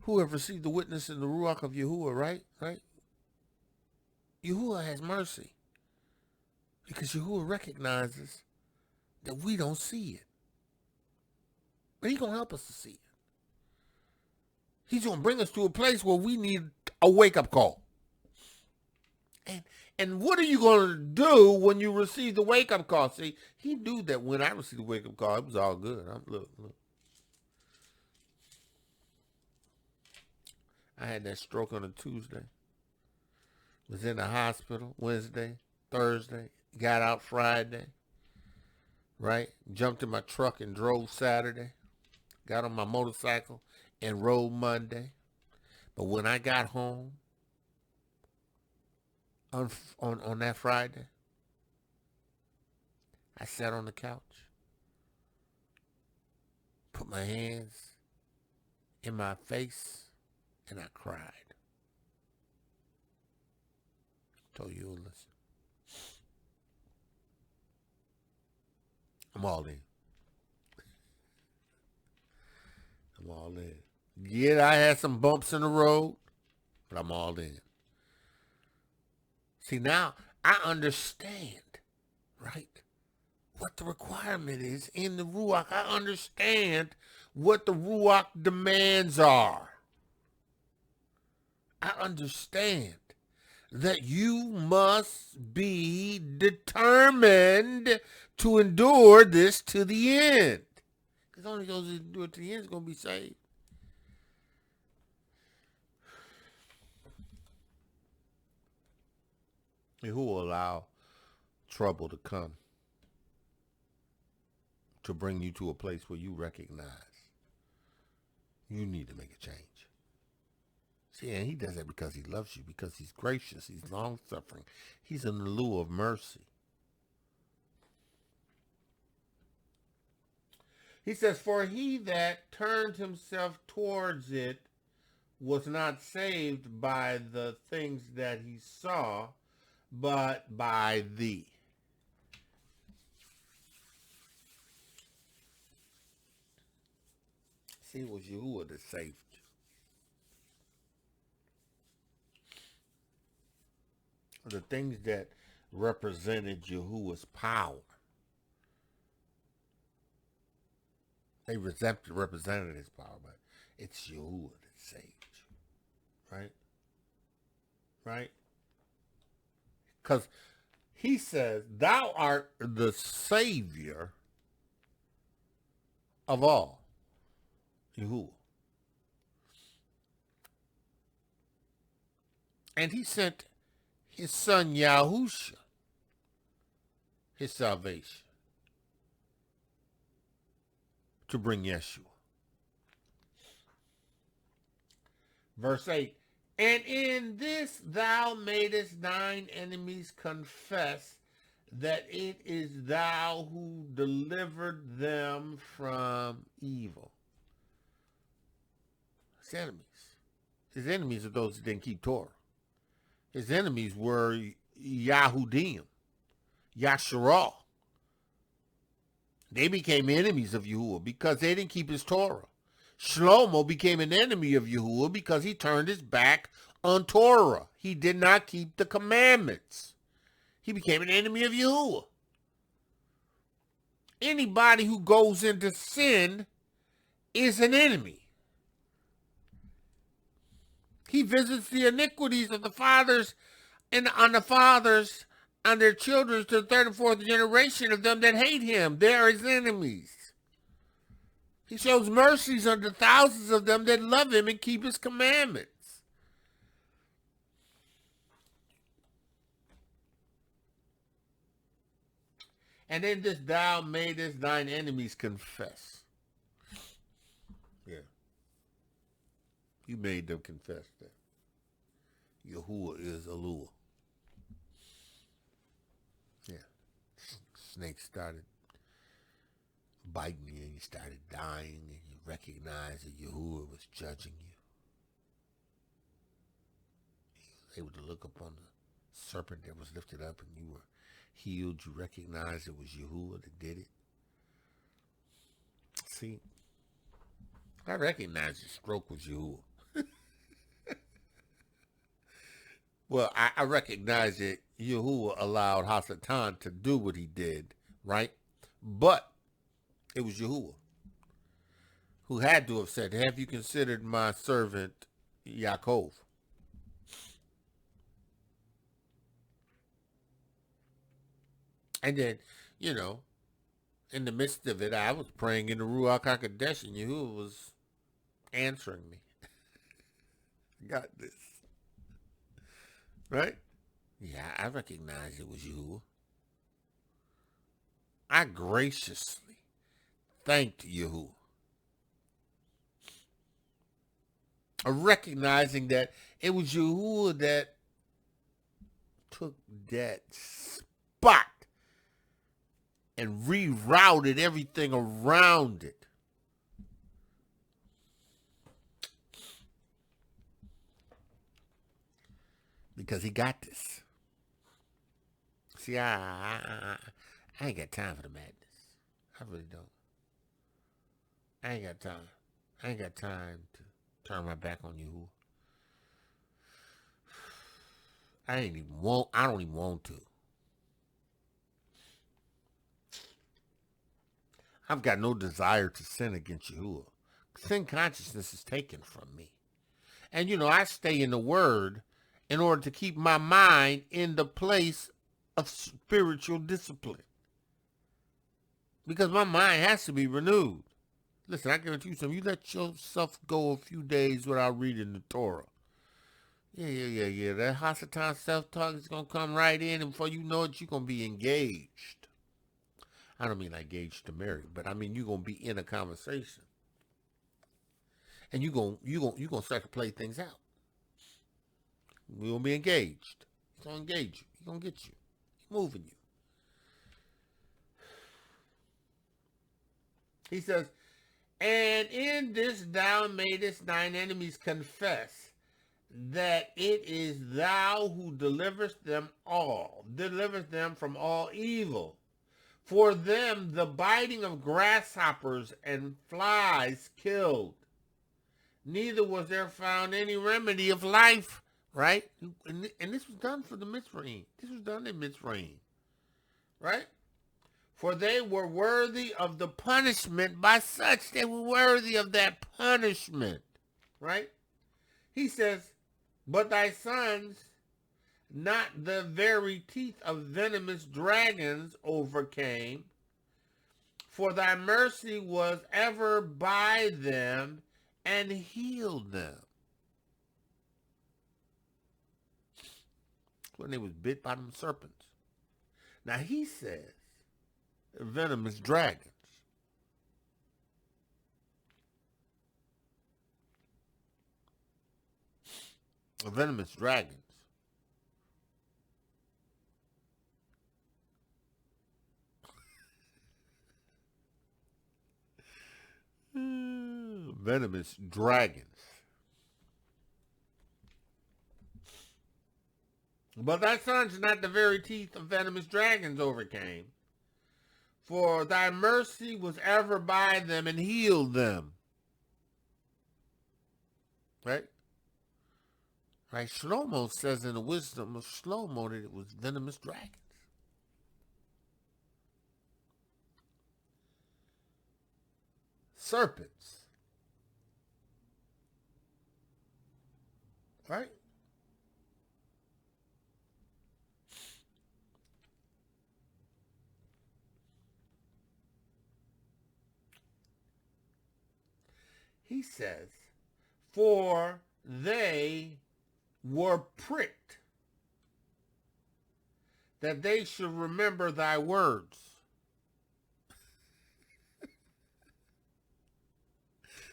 who have received the witness in the Ruach of Yahuah, right? Yahuah has mercy because Yahuah recognizes that we don't see it. But he's going to help us to see it. He's going to bring us to a place where we need a wake-up call. And what are you going to do when you receive the wake-up call? See, he knew that when I received the wake-up call, it was all good. Look. I had that stroke on a Tuesday. Was in the hospital Wednesday, Thursday. Got out Friday. Right? Jumped in my truck and drove Saturday. Got on my motorcycle and rode Monday. But when I got home on that Friday, I sat on the couch, put my hands in my face, and I cried. Told you, listen. I'm all in. I'm all in. Yeah, I had some bumps in the road, but I'm all in. See, now I understand, right, what the requirement is in the Ruach. I understand what the Ruach demands are. I understand that you must be determined to endure this to the end. Because only those who endure it to the end is going to be saved. And who will allow trouble to come to bring you to a place where you recognize you need to make a change. See, and he does that because he loves you, because he's gracious, he's long-suffering, he's in the lieu of mercy. He says, for he that turned himself towards it was not saved by the things that he saw, but by thee. See, it was Yahuah that saved you. The things that represented Yahuwah's power They represented his power, but it's Yahuah that saved you. Right? Right? Because he says, thou art the Savior of all. Yahuah. And he sent his son Yahusha, his salvation, to bring Yeshua. Verse 8, and in this thou madest thine enemies confess that it is thou who delivered them from evil. His enemies. His enemies are those that didn't keep Torah. His enemies were Yahudim, Yasharah. They became enemies of Yahuah because they didn't keep his Torah. Shlomo became an enemy of Yahuah because he turned his back on Torah. He did not keep the commandments. He became an enemy of Yahuah. Anybody who goes into sin is an enemy. He visits the iniquities of the fathers and on the fathers and their children to the third and fourth generation of them that hate him. They are his enemies. He shows mercies unto thousands of them that love him and keep his commandments. And in this thou madest thine enemies confess. Yeah. You made them confess that Yahuah is Eluah. Yeah. Snakes started biting you and you started dying and you recognized that Yahuah was judging you. You was able to look upon the serpent that was lifted up and you were healed. You recognized it was Yahuah that did it. See, I recognized the stroke was Yahuah. Well, I recognize that Yahuah allowed Thosethat to do what he did, right? But it was Yahuah who had to have said, have you considered my servant Yaakov? And then, you know, in the midst of it, I was praying in the Ruach HaKodesh and Yahuah was answering me. Got this. Right? Yeah, I recognize it was Yahuah. I graciously thanked Yahuah. Recognizing that it was Yahuah that took that spot and rerouted everything around it. Because he got this. See, I ain't got time for the madness. I really don't. I ain't got time. I ain't got time to turn my back on you. I don't even want to. I've got no desire to sin against Yahuah. Sin consciousness is taken from me. And, you know, I stay in the Word in order to keep my mind in the place of spiritual discipline. Because my mind has to be renewed. Listen, I guarantee you something. You let yourself go a few days without reading the Torah. Yeah. That Thosethat self-talk is going to come right in, and before you know it, you're going to be engaged. I don't mean like engaged to marry, but I mean you're going to be in a conversation. And you're going to start to play things out. We're going to be engaged. He's going to engage you. He's going to get you. He's moving you. He says, and in this thou madest thine enemies confess that it is thou who deliverest them from all evil. For them the biting of grasshoppers and flies killed. Neither was there found any remedy of life. Right? And this was done for the Mitzrayim. This was done in Mitzrayim. Right? For they were worthy of the punishment by such. They were worthy of that punishment. Right? He says, but thy sons, not the very teeth of venomous dragons overcame, for thy mercy was ever by them and healed them. When they was bit by them serpents. Now he says, venomous dragons. Venomous dragons. Venomous dragons. But thy sons not the very teeth of venomous dragons overcame, for thy mercy was ever by them and healed them. Right? Right? Shlomo says in the wisdom of Shlomo that it was venomous dragons. Serpents. Right? He says, for they were pricked, that they should remember thy words.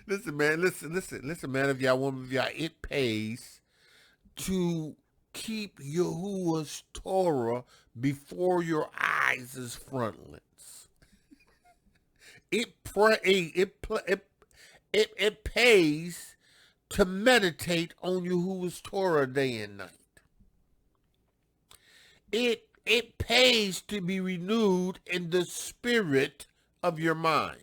Listen, man, listen, man, if y'all woman, if y'all, it pays to keep Yahuah's Torah before your eyes as frontlets. It pays to meditate on Yahuah's Torah day and night. It pays to be renewed in the spirit of your mind.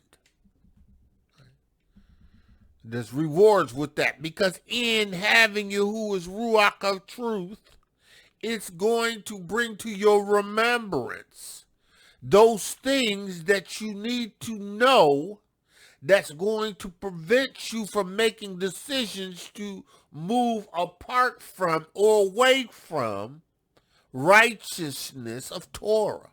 There's rewards with that, because in having Yahuah's Ruach of truth, it's going to bring to your remembrance those things that you need to know, that's going to prevent you from making decisions to move apart from or away from righteousness of Torah.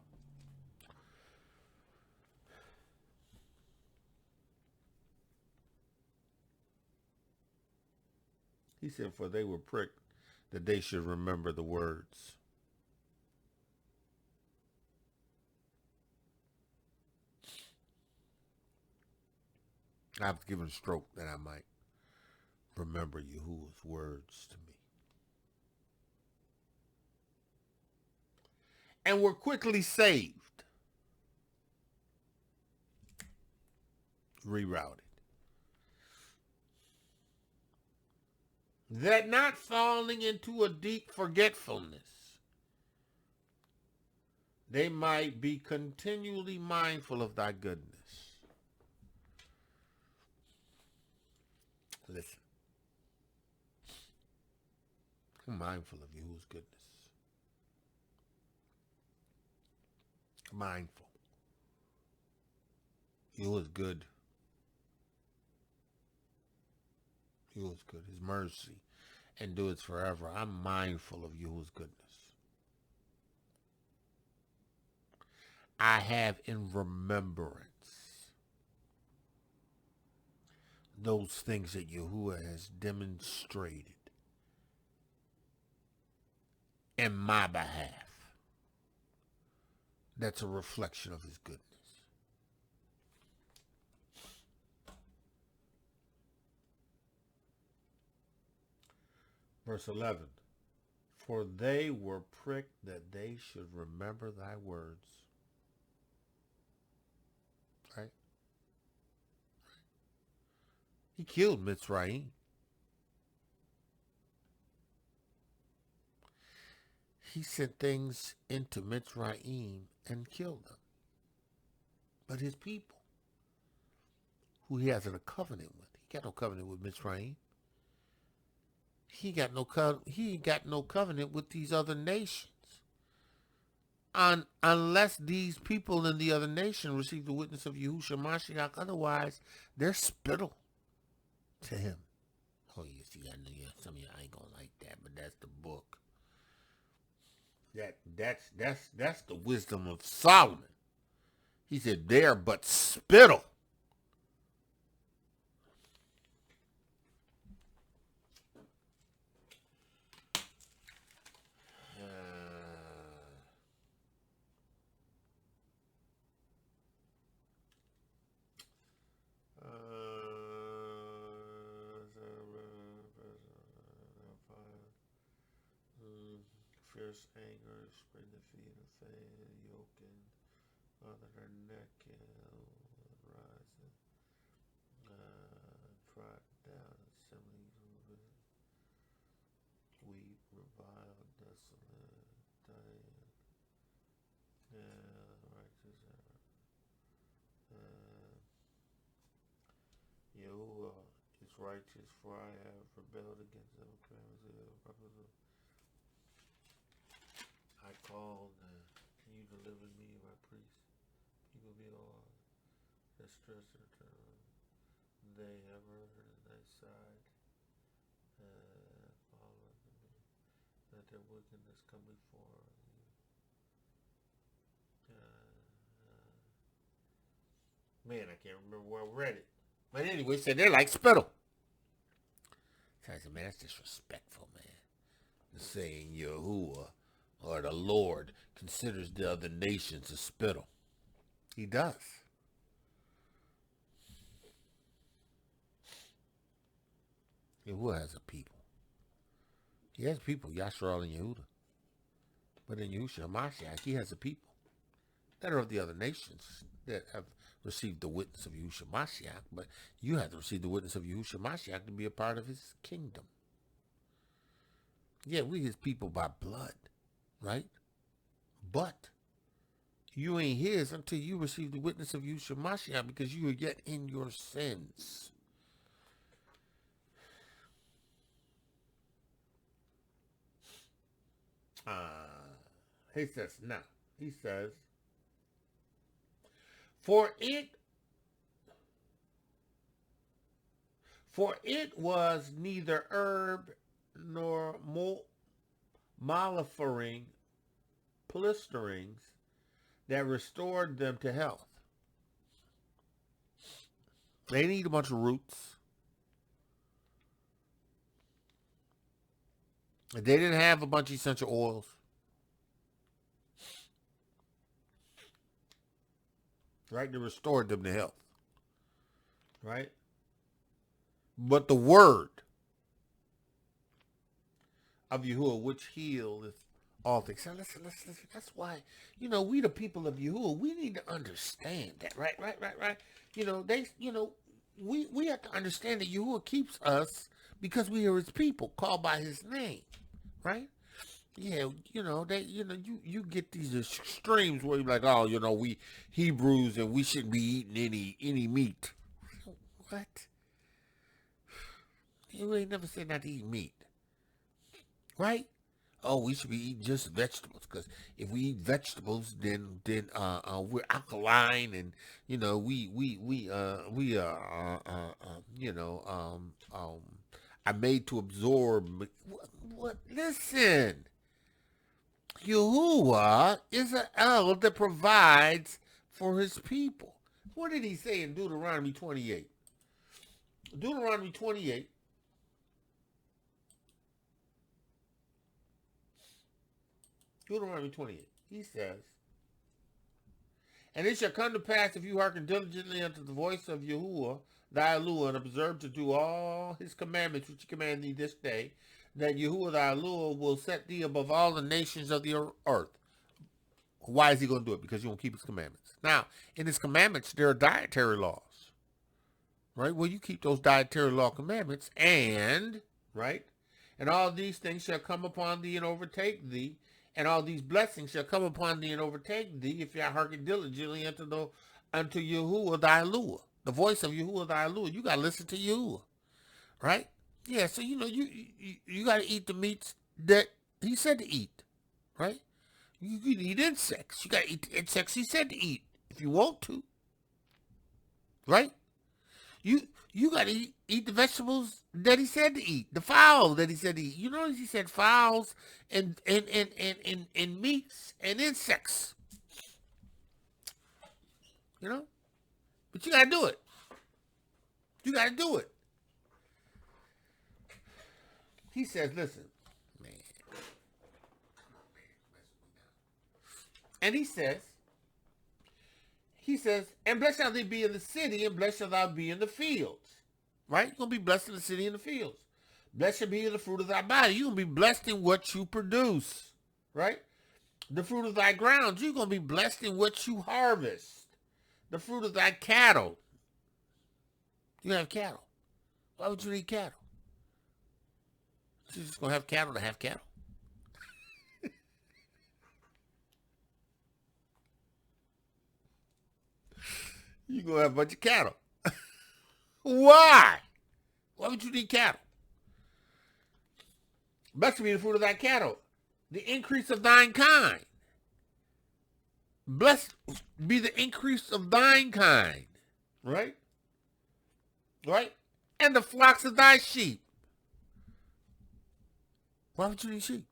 He said, for they were pricked, that they should remember the words. I was given a stroke that I might remember Yahuah's words to me. And were quickly saved. Rerouted. That not falling into a deep forgetfulness, they might be continually mindful of thy goodness. Listen. I'm mindful of Yahuah's goodness. Mindful. Yahuah's good. Yahuah's good. His mercy endures forever. I'm mindful of Yahuah's goodness. I have in remembrance those things that Yahuah has demonstrated in my behalf. That's a reflection of his goodness. Verse 11, for they were pricked that they should remember thy words. Right? He killed Mitzrayim. He sent things into Mitzrayim and killed them. But his people, who he has a covenant with, he got no covenant with Mitzrayim. He ain't got no covenant with these other nations. unless these people in the other nation receive the witness of Yahushua Mashiach. Otherwise, they're spittle to him. Oh, you see, I know some of you ain't gonna like that, but that's the book. That's the wisdom of Solomon. He said, they're but spittle. Fierce anger, spread the feet of fan, yoking, under their neck, rising, trot down, assembly, weep, revile, desolate, dying, righteous, Yahuah is righteous, for I have rebelled against them, I called, can you deliver me, my priest? People be all distressed or they have heard thy side, all of them, let their wickedness come before you. Man, I can't remember where I read it. But anyway, said they're like spittle. So I said, man, that's disrespectful, man. The saying Yahuah, or the Lord, considers the other nations a spittle. He does. Yahuah has a people. He has people, Yashral and Yehuda. But in Yahushua Mashiach, he has a people that are of the other nations that have received the witness of Yahushua Mashiach. But you have to receive the witness of Yahushua Mashiach to be a part of his kingdom. Yeah, we his people by blood, right? But you ain't his until you receive the witness of Yahushua Mashiach, because you are yet in your sins. He says, now, he says, for it was neither herb nor mollifiering blisterings that restored them to health. They didn't eat a bunch of roots. They didn't have a bunch of essential oils. Right? They restored them to health. Right? But the word of Yahuah, which healeth all things. So listen. That's why, we the people of Yahuah, we need to understand that. Right. We have to understand that Yahuah keeps us because we are his people, called by his name. Right? Yeah, you get these extremes where you're like, oh, we Hebrews and we shouldn't be eating any meat. What? You ain't never said not to eat meat. Right? Oh, we should be eating just vegetables, because if we eat vegetables, then we're alkaline, and are made to absorb. What? Listen. Yahuah is an El that provides for his people. What did he say in Deuteronomy 28? Deuteronomy 28. Deuteronomy 28. He says, and it shall come to pass, if you hearken diligently unto the voice of Yahuah thy Elohah, and observe to do all his commandments which he command thee this day, that Yahuah thy Elohah will set thee above all the nations of the earth. Why is he going to do it? Because you won't keep his commandments. Now, in his commandments, there are dietary laws. Right? Well, you keep those dietary law commandments, and, right? And all these things shall come upon thee and overtake thee, and all these blessings shall come upon thee and overtake thee, if you hearken diligently unto Yahuah thy Elohah. The voice of Yahuah thy Elohah. You got to listen to Yahuah. Right? Yeah, so, you got to eat the meats that he said to eat. Right? You can eat insects. You got to eat the insects he said to eat if you want to, right? You got to eat the vegetables that he said to eat, the fowl that he said to eat. You know, he said fowls and meats and insects. You know, but you got to do it. You got to do it. He says, listen, man. And he says, and blessed shall thee be in the city, and blessed shall thou be in the fields. Right? You're going to be blessed in the city and the fields. Blessed shall be in the fruit of thy body. You're going to be blessed in what you produce. Right? The fruit of thy ground. You're going to be blessed in what you harvest. The fruit of thy cattle. You have cattle. Why would you need cattle? You're just going to have cattle to have cattle. You're going to have a bunch of cattle. Why? Why would you need cattle? Blessed be the fruit of thy cattle, the increase of thine kind. Blessed be the increase of thine kind. Right? Right? And the flocks of thy sheep. Why would you need sheep?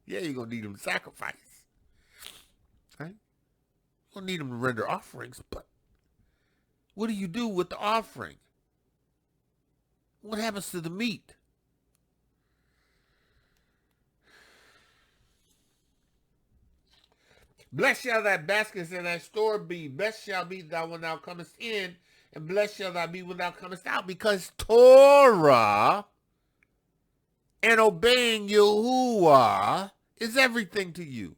Yeah, you're going to need them to sacrifice. Right? You're going to need them to render offerings, but what do you do with the offering? What happens to the meat? Blessed shall thy baskets and thy store be. Blessed shall be thou when thou comest in, and blessed shall thou be when thou comest out. Because Torah and obeying Yahuah is everything to you.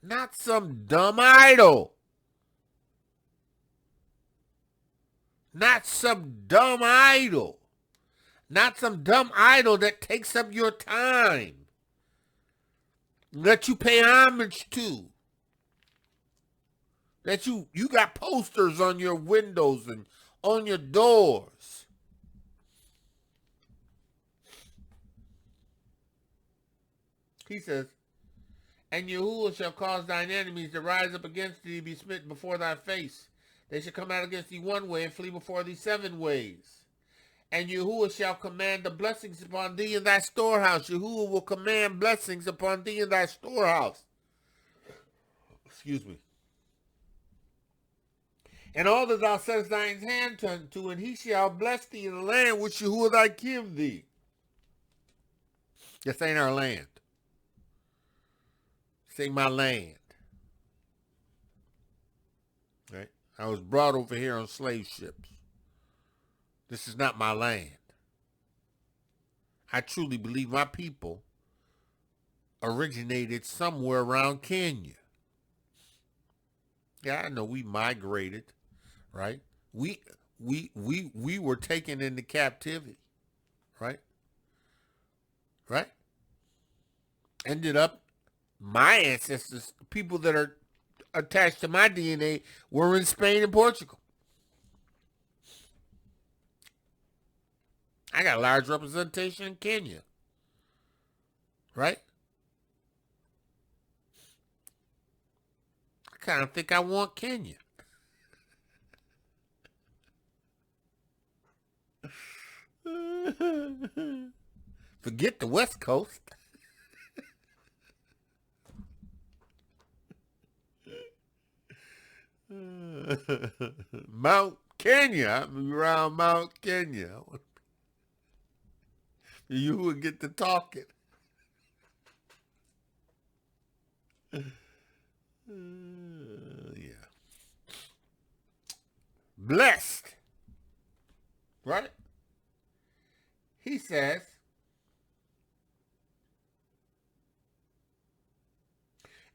Not some dumb idol. Not some dumb idol. Not some dumb idol that takes up your time. That you pay homage to. That you got posters on your windows and on your doors. He says, and Yahuah shall cause thine enemies to rise up against thee, be smitten before thy face. They shall come out against thee one way and flee before thee 7 ways. And Yahuah shall command the blessings upon thee in thy storehouse. Yahuah will command blessings upon thee in thy storehouse. Excuse me. And all that thou settest thine hand unto, and he shall bless thee in the land which Yahuah thy give thee. This ain't our land. This ain't my land. Right? I was brought over here on slave ships. This is not my land. I truly believe my people originated somewhere around Kenya. Yeah, I know we migrated, right? We were taken into captivity, right? Right? Ended up, my ancestors, people that are attached to my DNA, were in Spain and Portugal. I got a large representation in Kenya, right? I kind of think I want Kenya. Forget the West Coast. Mount Kenya. I'm around Mount Kenya. You would get to talking. Yeah. Blessed. Right? He says,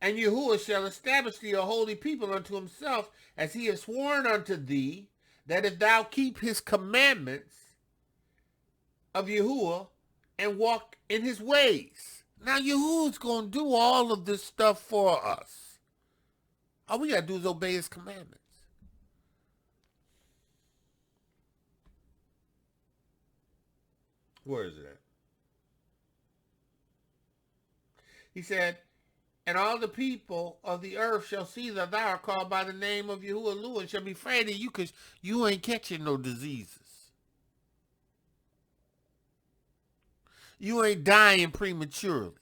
and Yahuah shall establish thee a holy people unto himself, as he has sworn unto thee, that if thou keep his commandments of Yahuah and walk in his ways. Now Yahuah's going to do all of this stuff for us. All we got to do is obey his commandments. Where is it at? He said, and all the people of the earth shall see that thou art called by the name of Yahuah and shall be afraid of you because you ain't catching no diseases. You ain't dying prematurely.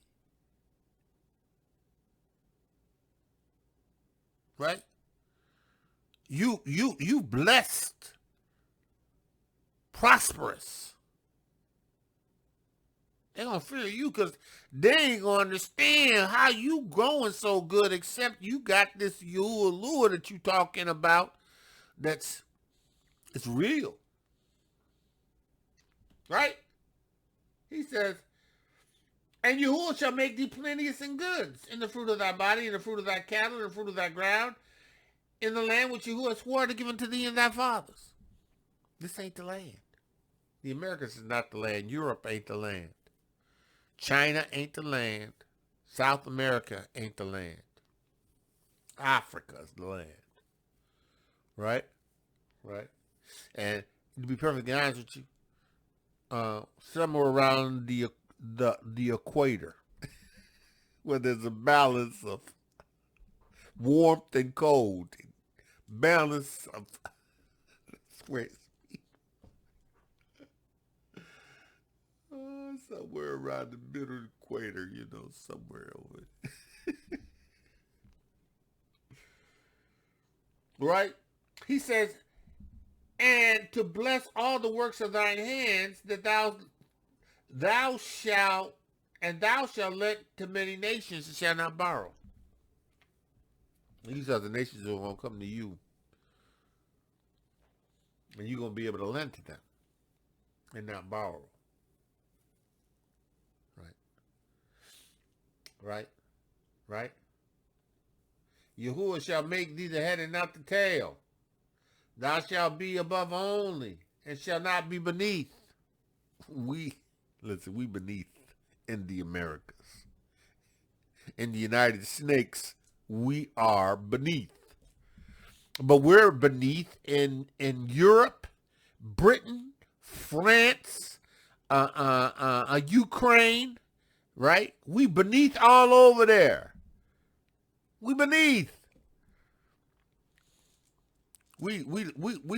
Right? You blessed, prosperous. They're going to fear you because they ain't going to understand how you growing so good except you got this Yahuah that you talking about it's real. Right? He says, and Yahuah shall make thee plenteous in goods, in the fruit of thy body, in the fruit of thy cattle, in the fruit of thy ground, in the land which Yahuah swore to give unto thee and thy fathers. This ain't the land. The Americas is not the land. Europe ain't the land. China ain't the land. South America ain't the land. Africa's the land. Right? Right? And to be perfectly honest with you, somewhere around the equator, where there's a balance of warmth and cold, balance of where somewhere around the middle equator, somewhere over it. Right? He says, and to bless all the works of thine hands, that thou shalt let to many nations and shall not borrow. These other nations are going to come to you, and you're going to be able to lend to them and not borrow. Right? Right? Yahuah shall make thee the head and not the tail. Thou shalt be above only, and shall not be beneath. We beneath in the Americas. In the United Snakes, we are beneath. But we're beneath in Europe, Britain, France, Ukraine, right? We beneath all over there. We beneath. We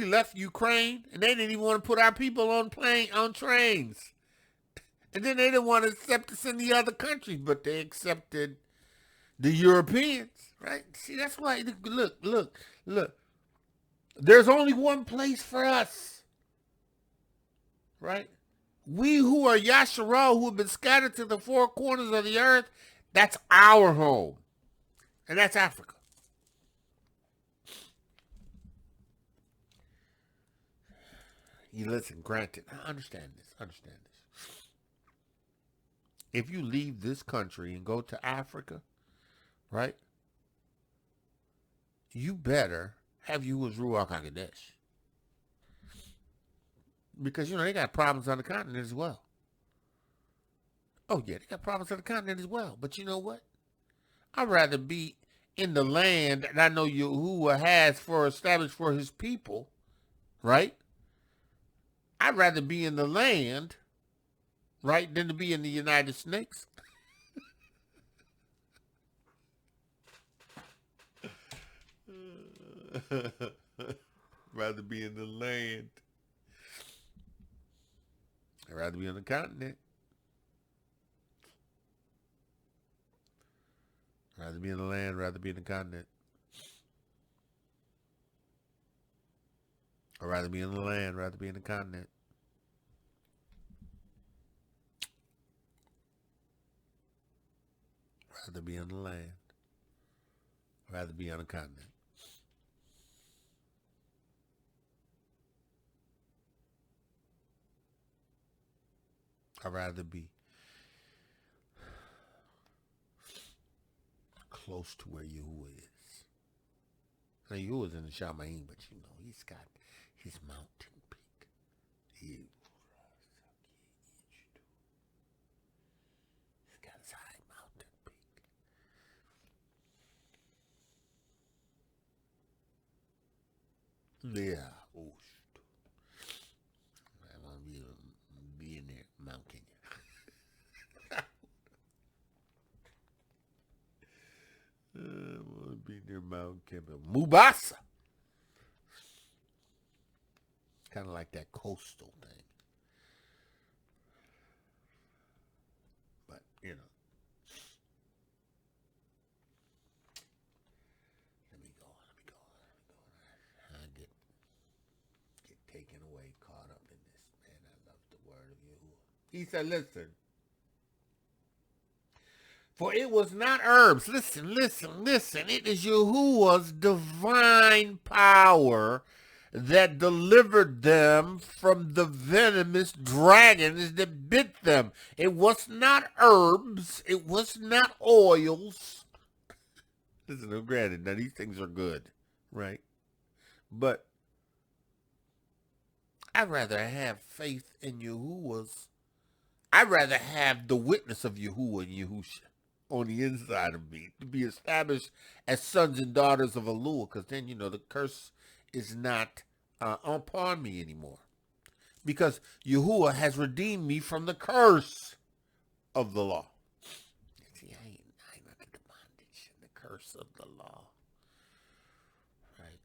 left Ukraine, and they didn't even want to put our people on trains. And then they didn't want to accept us in the other countries, but they accepted the Europeans, right? See, that's why, look. There's only one place for us, right? We who are Yasharal, who have been scattered to the four corners of the earth, that's our home. And that's Africa. You listen, granted, I understand this. If you leave this country and go to Africa, right, you better have you as Ruach HaKodesh. Because, they got problems on the continent as well. Oh, yeah, they got problems on the continent as well. But you know what? I'd rather be in the land that I know Yahuah has established for his people, right? I'd rather be in the land, right, than to be in the United Snakes. Rather be in the land. I'd rather be on the continent. Rather be in the land, rather be in the continent. I'd rather be in the land, rather be in the continent. Rather be on the land, rather be on the continent. I'd rather be close to where Yahuah is. Now, Yahuah's in the Shamayim, but he's got his mountain peak. He's got his high mountain peak. Yeah. Oh, I want to be in there, Mount Kenya. Mount Kimball. Mubasa. Kind of like that coastal thing. But, you know. Let me go. I get taken away, caught up in this. Man, I love the word of Yahuah. He said, listen. For it was not herbs. Listen. It is Yahuwah's divine power that delivered them from the venomous dragons that bit them. It was not herbs. It was not oils. Listen, granted, now these things are good, right? But I'd rather have faith in Yahuwah's. I'd rather have the witness of Yahuwah and Yahusha on the inside of me to be established as sons and daughters of Elul, because then, you know, the curse is not upon me anymore, because Yahuwah has redeemed me from the curse of the law. See, I ain't under the bondage and the curse of the law, right?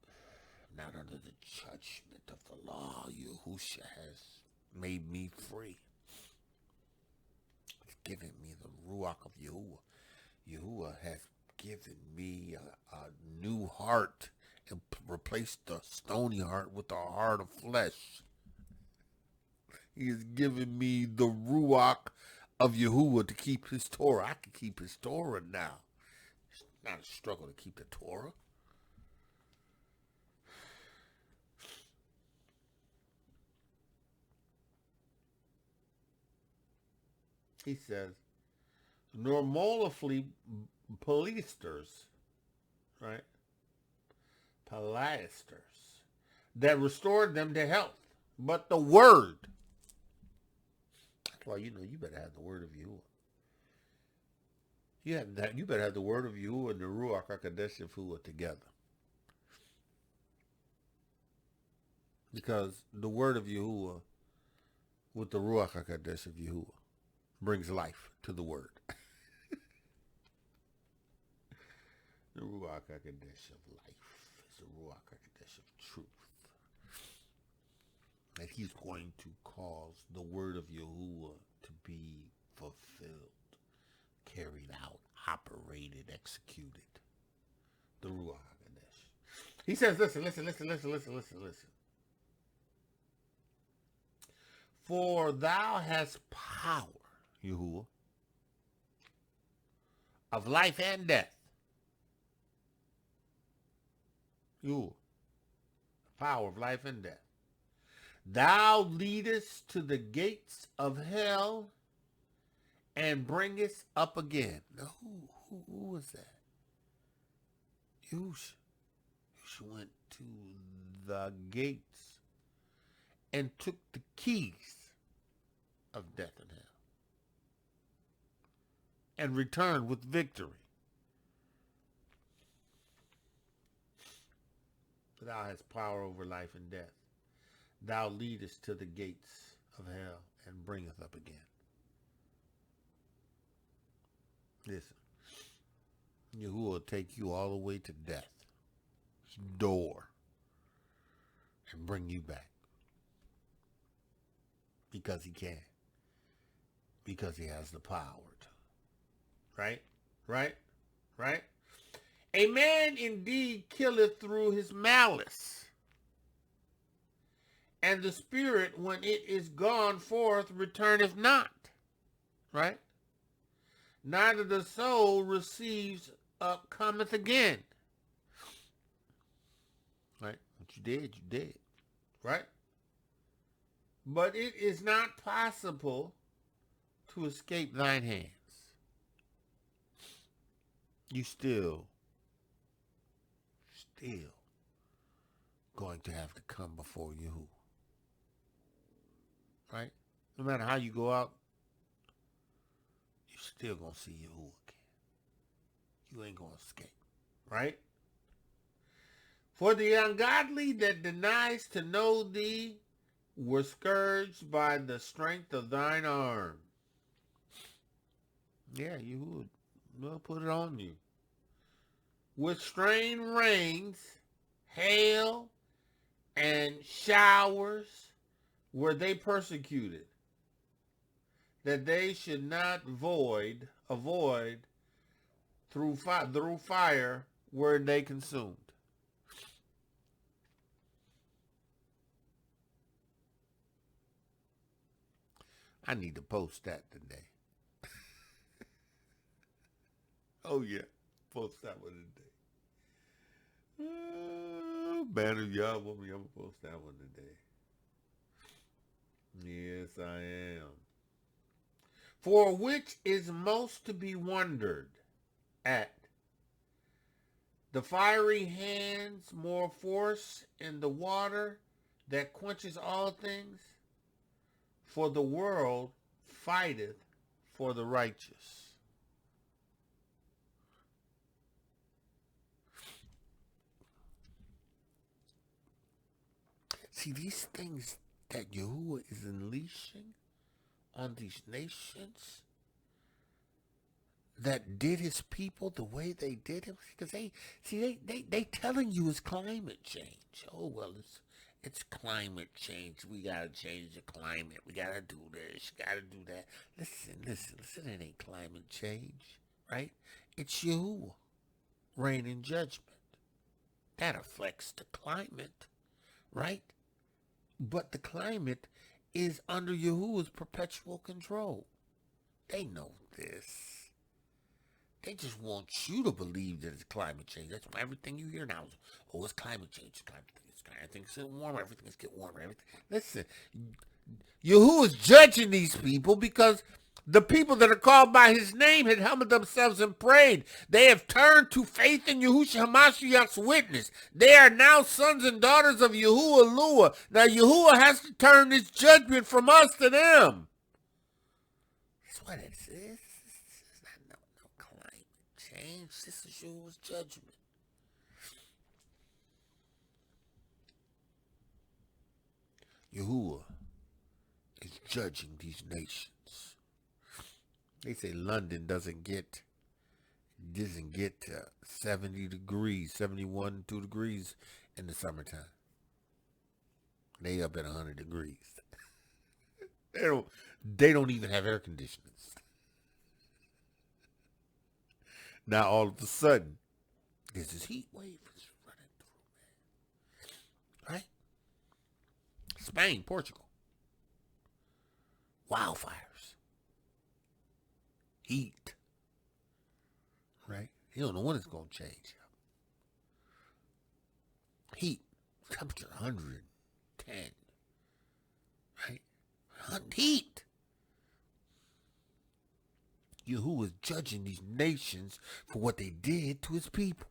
Not under the judgment of the law. Yahusha has made me free. It's given me the Ruach of Yahuwah. Yahuwah has given me a new heart and replaced the stony heart with a heart of flesh. He has given me the Ruach of Yahuwah to keep his Torah. I can keep his Torah now. It's not a struggle to keep the Torah. He says, nor molifully polisters, right? Palisters, that restored them to health, but the word. That's why, you know, you better have the word of Yahuwah. You better have the word of Yahuwah and the Ruach HaKodesh of Yahuwah together. Because the word of Yahuwah with the Ruach HaKodesh of Yahuwah brings life to the word. The Ruach HaKodesh of life is the Ruach HaKodesh of truth. That he's going to cause the word of Yahuwah to be fulfilled, carried out, operated, executed. The Ruach HaKodesh. He says, listen. For thou hast power, Yahuwah, of life and death. Yahuwah, power of life and death. Thou leadest to the gates of hell and bringest up again. Now, who was that? Yahusha. Yahusha went to the gates and took the keys of death and hell and returned with victory. Thou hast power over life and death. Thou leadest to the gates of hell and bringeth up again. Listen, Yahuwah will take you all the way to death's door and bring you back. Because he can. Because he has the power to. Right? A man indeed killeth through his malice, and the spirit, when it is gone forth, returneth not. Right? Neither the soul receives cometh again. Right? What you did, you did. Right? But it is not possible to escape thine hands. You still going to have to come before you. Right? No matter how you go out, you're still going to see Yahuwah again. You ain't going to escape. Right? For the ungodly that denies to know thee were scourged by the strength of thine arm. Yeah, Yahuwah will put it on you. with strange rains, hail, and showers were they persecuted, that they should not avoid through fire were they consumed. I need to post that today. Oh yeah, post that one today. Man, if y'all want me, I'm gonna post that one today. Yes, I am. For which is most to be wondered at, the fiery hands more force in the water that quenches all things? For the world fighteth for the righteous. See, these things that Yahuah is unleashing on these nations that did his people the way they did him, because they telling you it's climate change. Oh well, it's climate change. We gotta change the climate. We gotta do this. Gotta do that. Listen. It ain't climate change, right? It's Yahuah reign in judgment. That affects the climate, right? But the climate is under Yahuwah's perpetual control. They know this. They just want you to believe that it's climate change. That's why everything you hear now is, oh, it's climate change. Everything's getting warmer. Everything's getting warmer. Listen, Yahuwah is judging these people because the people that are called by his name had humbled themselves and prayed. They have turned to faith in Yahushua Hamashiach's witness. They are now sons and daughters of Yahuwah Lua. Now Yahuwah has to turn this judgment from us to them. That's what it is. This is not no climate change. This is Yahuwah's judgment. Yahuwah is judging these nations. They say London doesn't get 70 degrees, 71, 2 degrees in the summertime. They up at 100 degrees. They don't even have air conditioners. Now all of a sudden, there's this heat wave is running through, man. Right? Spain, Portugal. Wildfires. Heat. Right? You don't know when it's going to change. Heat. Temperature 110. Right? Heat. Yahuwah is judging these nations for what they did to his people.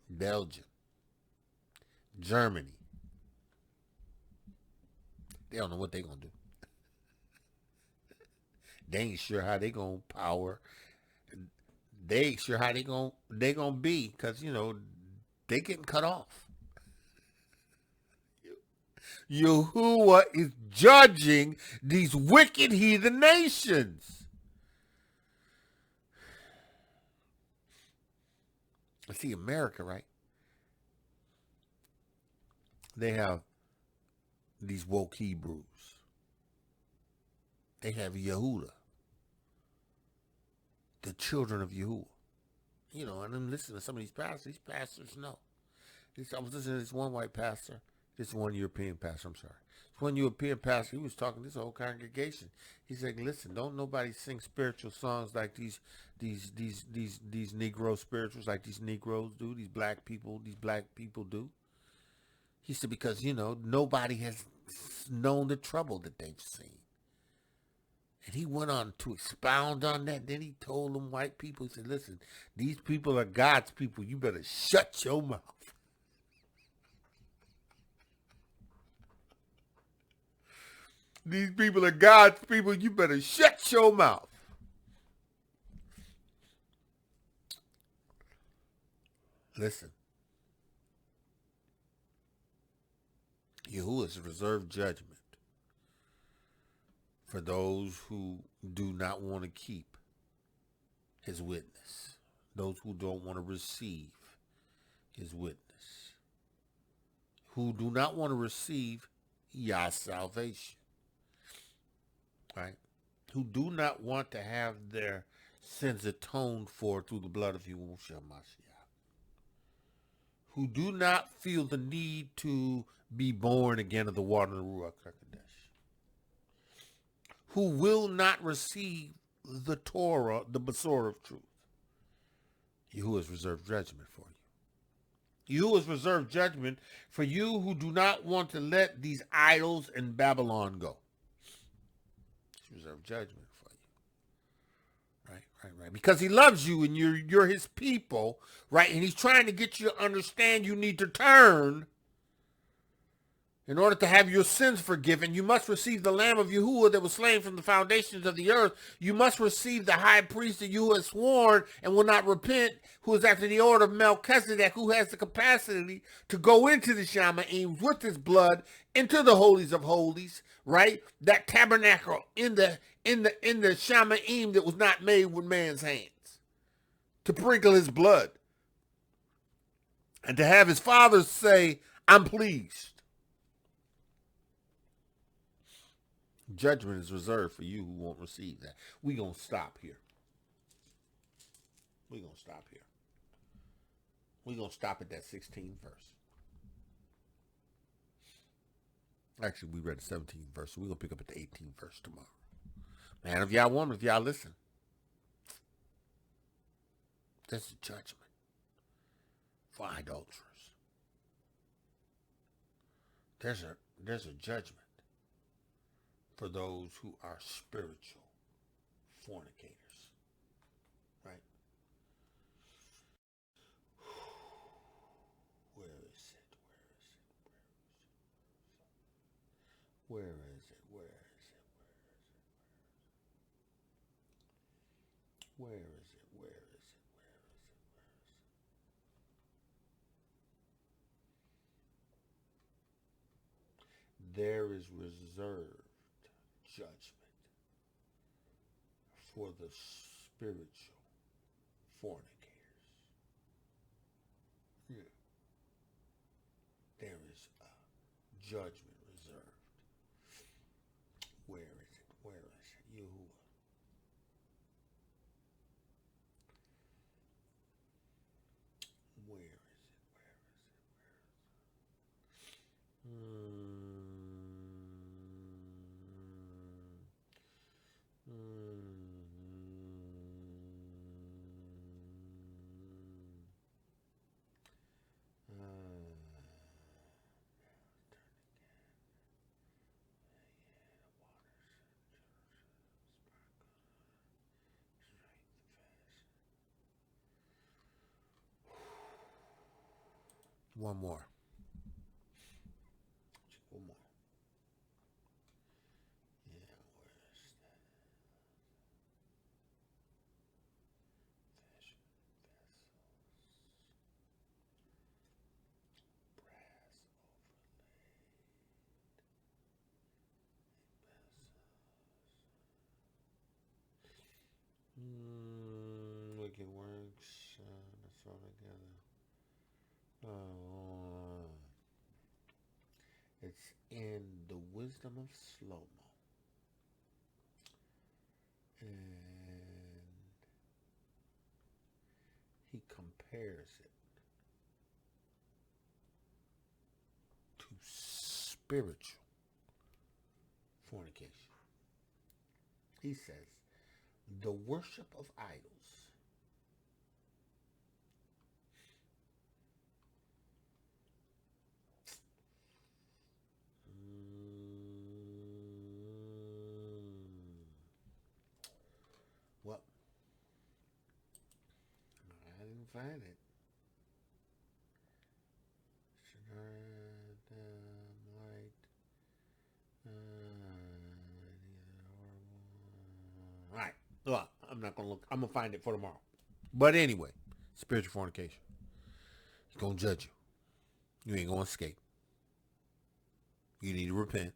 Belgium. Germany. They don't know what they're going to do. They ain't sure how they going to power. They ain't sure how they going to be because, they getting cut off. Yahuwah is judging these wicked heathen nations. See, America, right? They have these woke Hebrews. They have Yahudah, the children of Yahuwah. And I'm listening to some of these pastors. These pastors know. I was listening to this one white pastor. This one European pastor, I'm sorry. This one European pastor, he was talking to this whole congregation. He said, listen, don't nobody sing spiritual songs like these Negro spirituals, like these Negroes do, these black people do. He said, because, nobody has known the trouble that they've seen. And he went on to expound on that. Then he told them white people, he said, listen, these people are God's people. You better shut your mouth. These people are God's people. You better shut your mouth. Listen. Yahuwah has reserved judgment for those who do not want to keep his witness, those who don't want to receive his witness, who do not want to receive Yah's salvation, right? Who do not want to have their sins atoned for through the blood of Yahuah Mashiach, who do not feel the need to be born again of the water of the Ruach HaKodesh, who will not receive the Torah, the Besorah of truth. Yahuwah has reserved judgment for you. Yahuwah has reserved judgment for you who do not want to let these idols in Babylon go. He's reserved judgment for you. Right. Because he loves you and you're his people, right? And he's trying to get you to understand you need to turn. In order to have your sins forgiven, you must receive the Lamb of Yahuwah that was slain from the foundations of the earth. You must receive the high priest that you have sworn and will not repent, who is after the order of Melchizedek, who has the capacity to go into the Shamaim with his blood into the holies of holies, right? That tabernacle in the Shamaim that was not made with man's hands, to sprinkle his blood and to have his father say, "I'm pleased." Judgment is reserved for you who won't receive that. We're going to stop here. We're going to stop here. We're going to stop at that 16th verse. Actually, we read the 17th verse, so we're going to pick up at the 18th verse tomorrow. Man of Yah, woman of Yah, listen. There's a judgment for idolaters. There's a judgment for those who are spiritual fornicators, right? Where is it? Where is it? Where is it? Where is it? Where is it? Where is it? Where is it? Where is it? There is reserved judgment for the spiritual fornicators. Yeah. There is a judgment reserved. Where is it? Where is it? Yahuwah. Where is it? Where is it? Where is it? One more. One more. Yeah, where is that? Fashion vessels. Brass overlaid. Wicked works. That's all together. It's in the wisdom of slow-mo. And he compares it to spiritual fornication. He says, the worship of idols well, I didn't find it. All right. Well, I'm not going to look. I'm going to find it for tomorrow. But anyway, spiritual fornication. He's going to judge you. You ain't going to escape. You need to repent.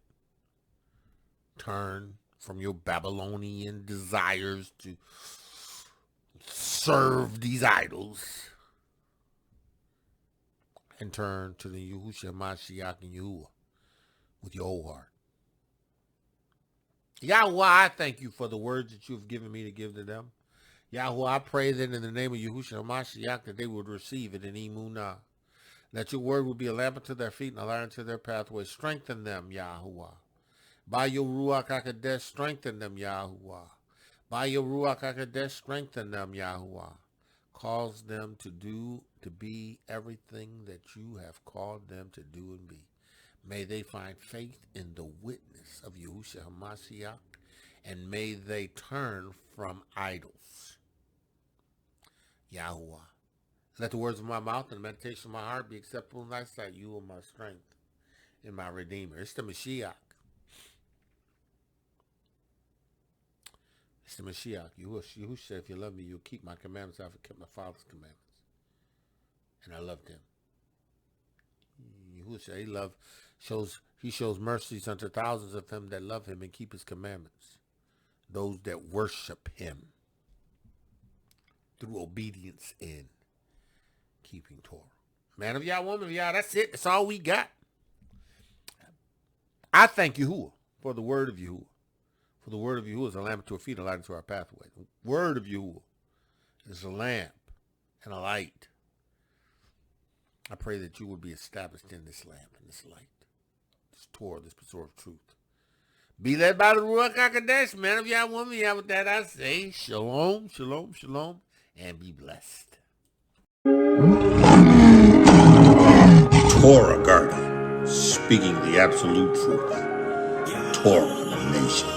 Turn from your Babylonian desires to serve these idols and turn to the Yahushua Mashiach and Yahuah with your whole heart. Yahuah, I thank you for the words that you have given me to give to them. Yahuah, I pray that in the name of Yahushua Mashiach that they would receive it in Emunah. That your word will be a lamp unto their feet and a light unto their pathway. Strengthen them, Yahuah. By your Ruach HaKodesh, strengthen them, Yahuah. By your Ruach HaKodesh, strengthen them, Yahuah. Cause them to be everything that you have called them to do and be. May they find faith in the witness of Yahushua HaMashiach, and may they turn from idols. Yahuah. Let the words of my mouth and the meditation of my heart be acceptable in thy sight. You are my strength and my Redeemer. It's the Mashiach. It's the Mashiach. Yahushua, if you love me, you'll keep my commandments. I've kept my Father's commandments. And I loved him. Yahushua, he shows mercies unto thousands of them that love him and keep his commandments. Those that worship him through obedience in keeping Torah. Man of Yah, woman of Yah, that's it. That's all we got. I thank Yahuah for the word of Yahuah. For the word of Yahuah is a lamp to our feet, a light to our pathway. The word of Yahuah is a lamp and a light. I pray that you will be established in this lamp and this light, this Torah, this sword of truth. Be led by the Ruach HaKodesh, man of Yah, woman of Yah. With that I say, shalom, shalom, shalom, and be blessed. Torah Garden, speaking the absolute truth. Torah Nation.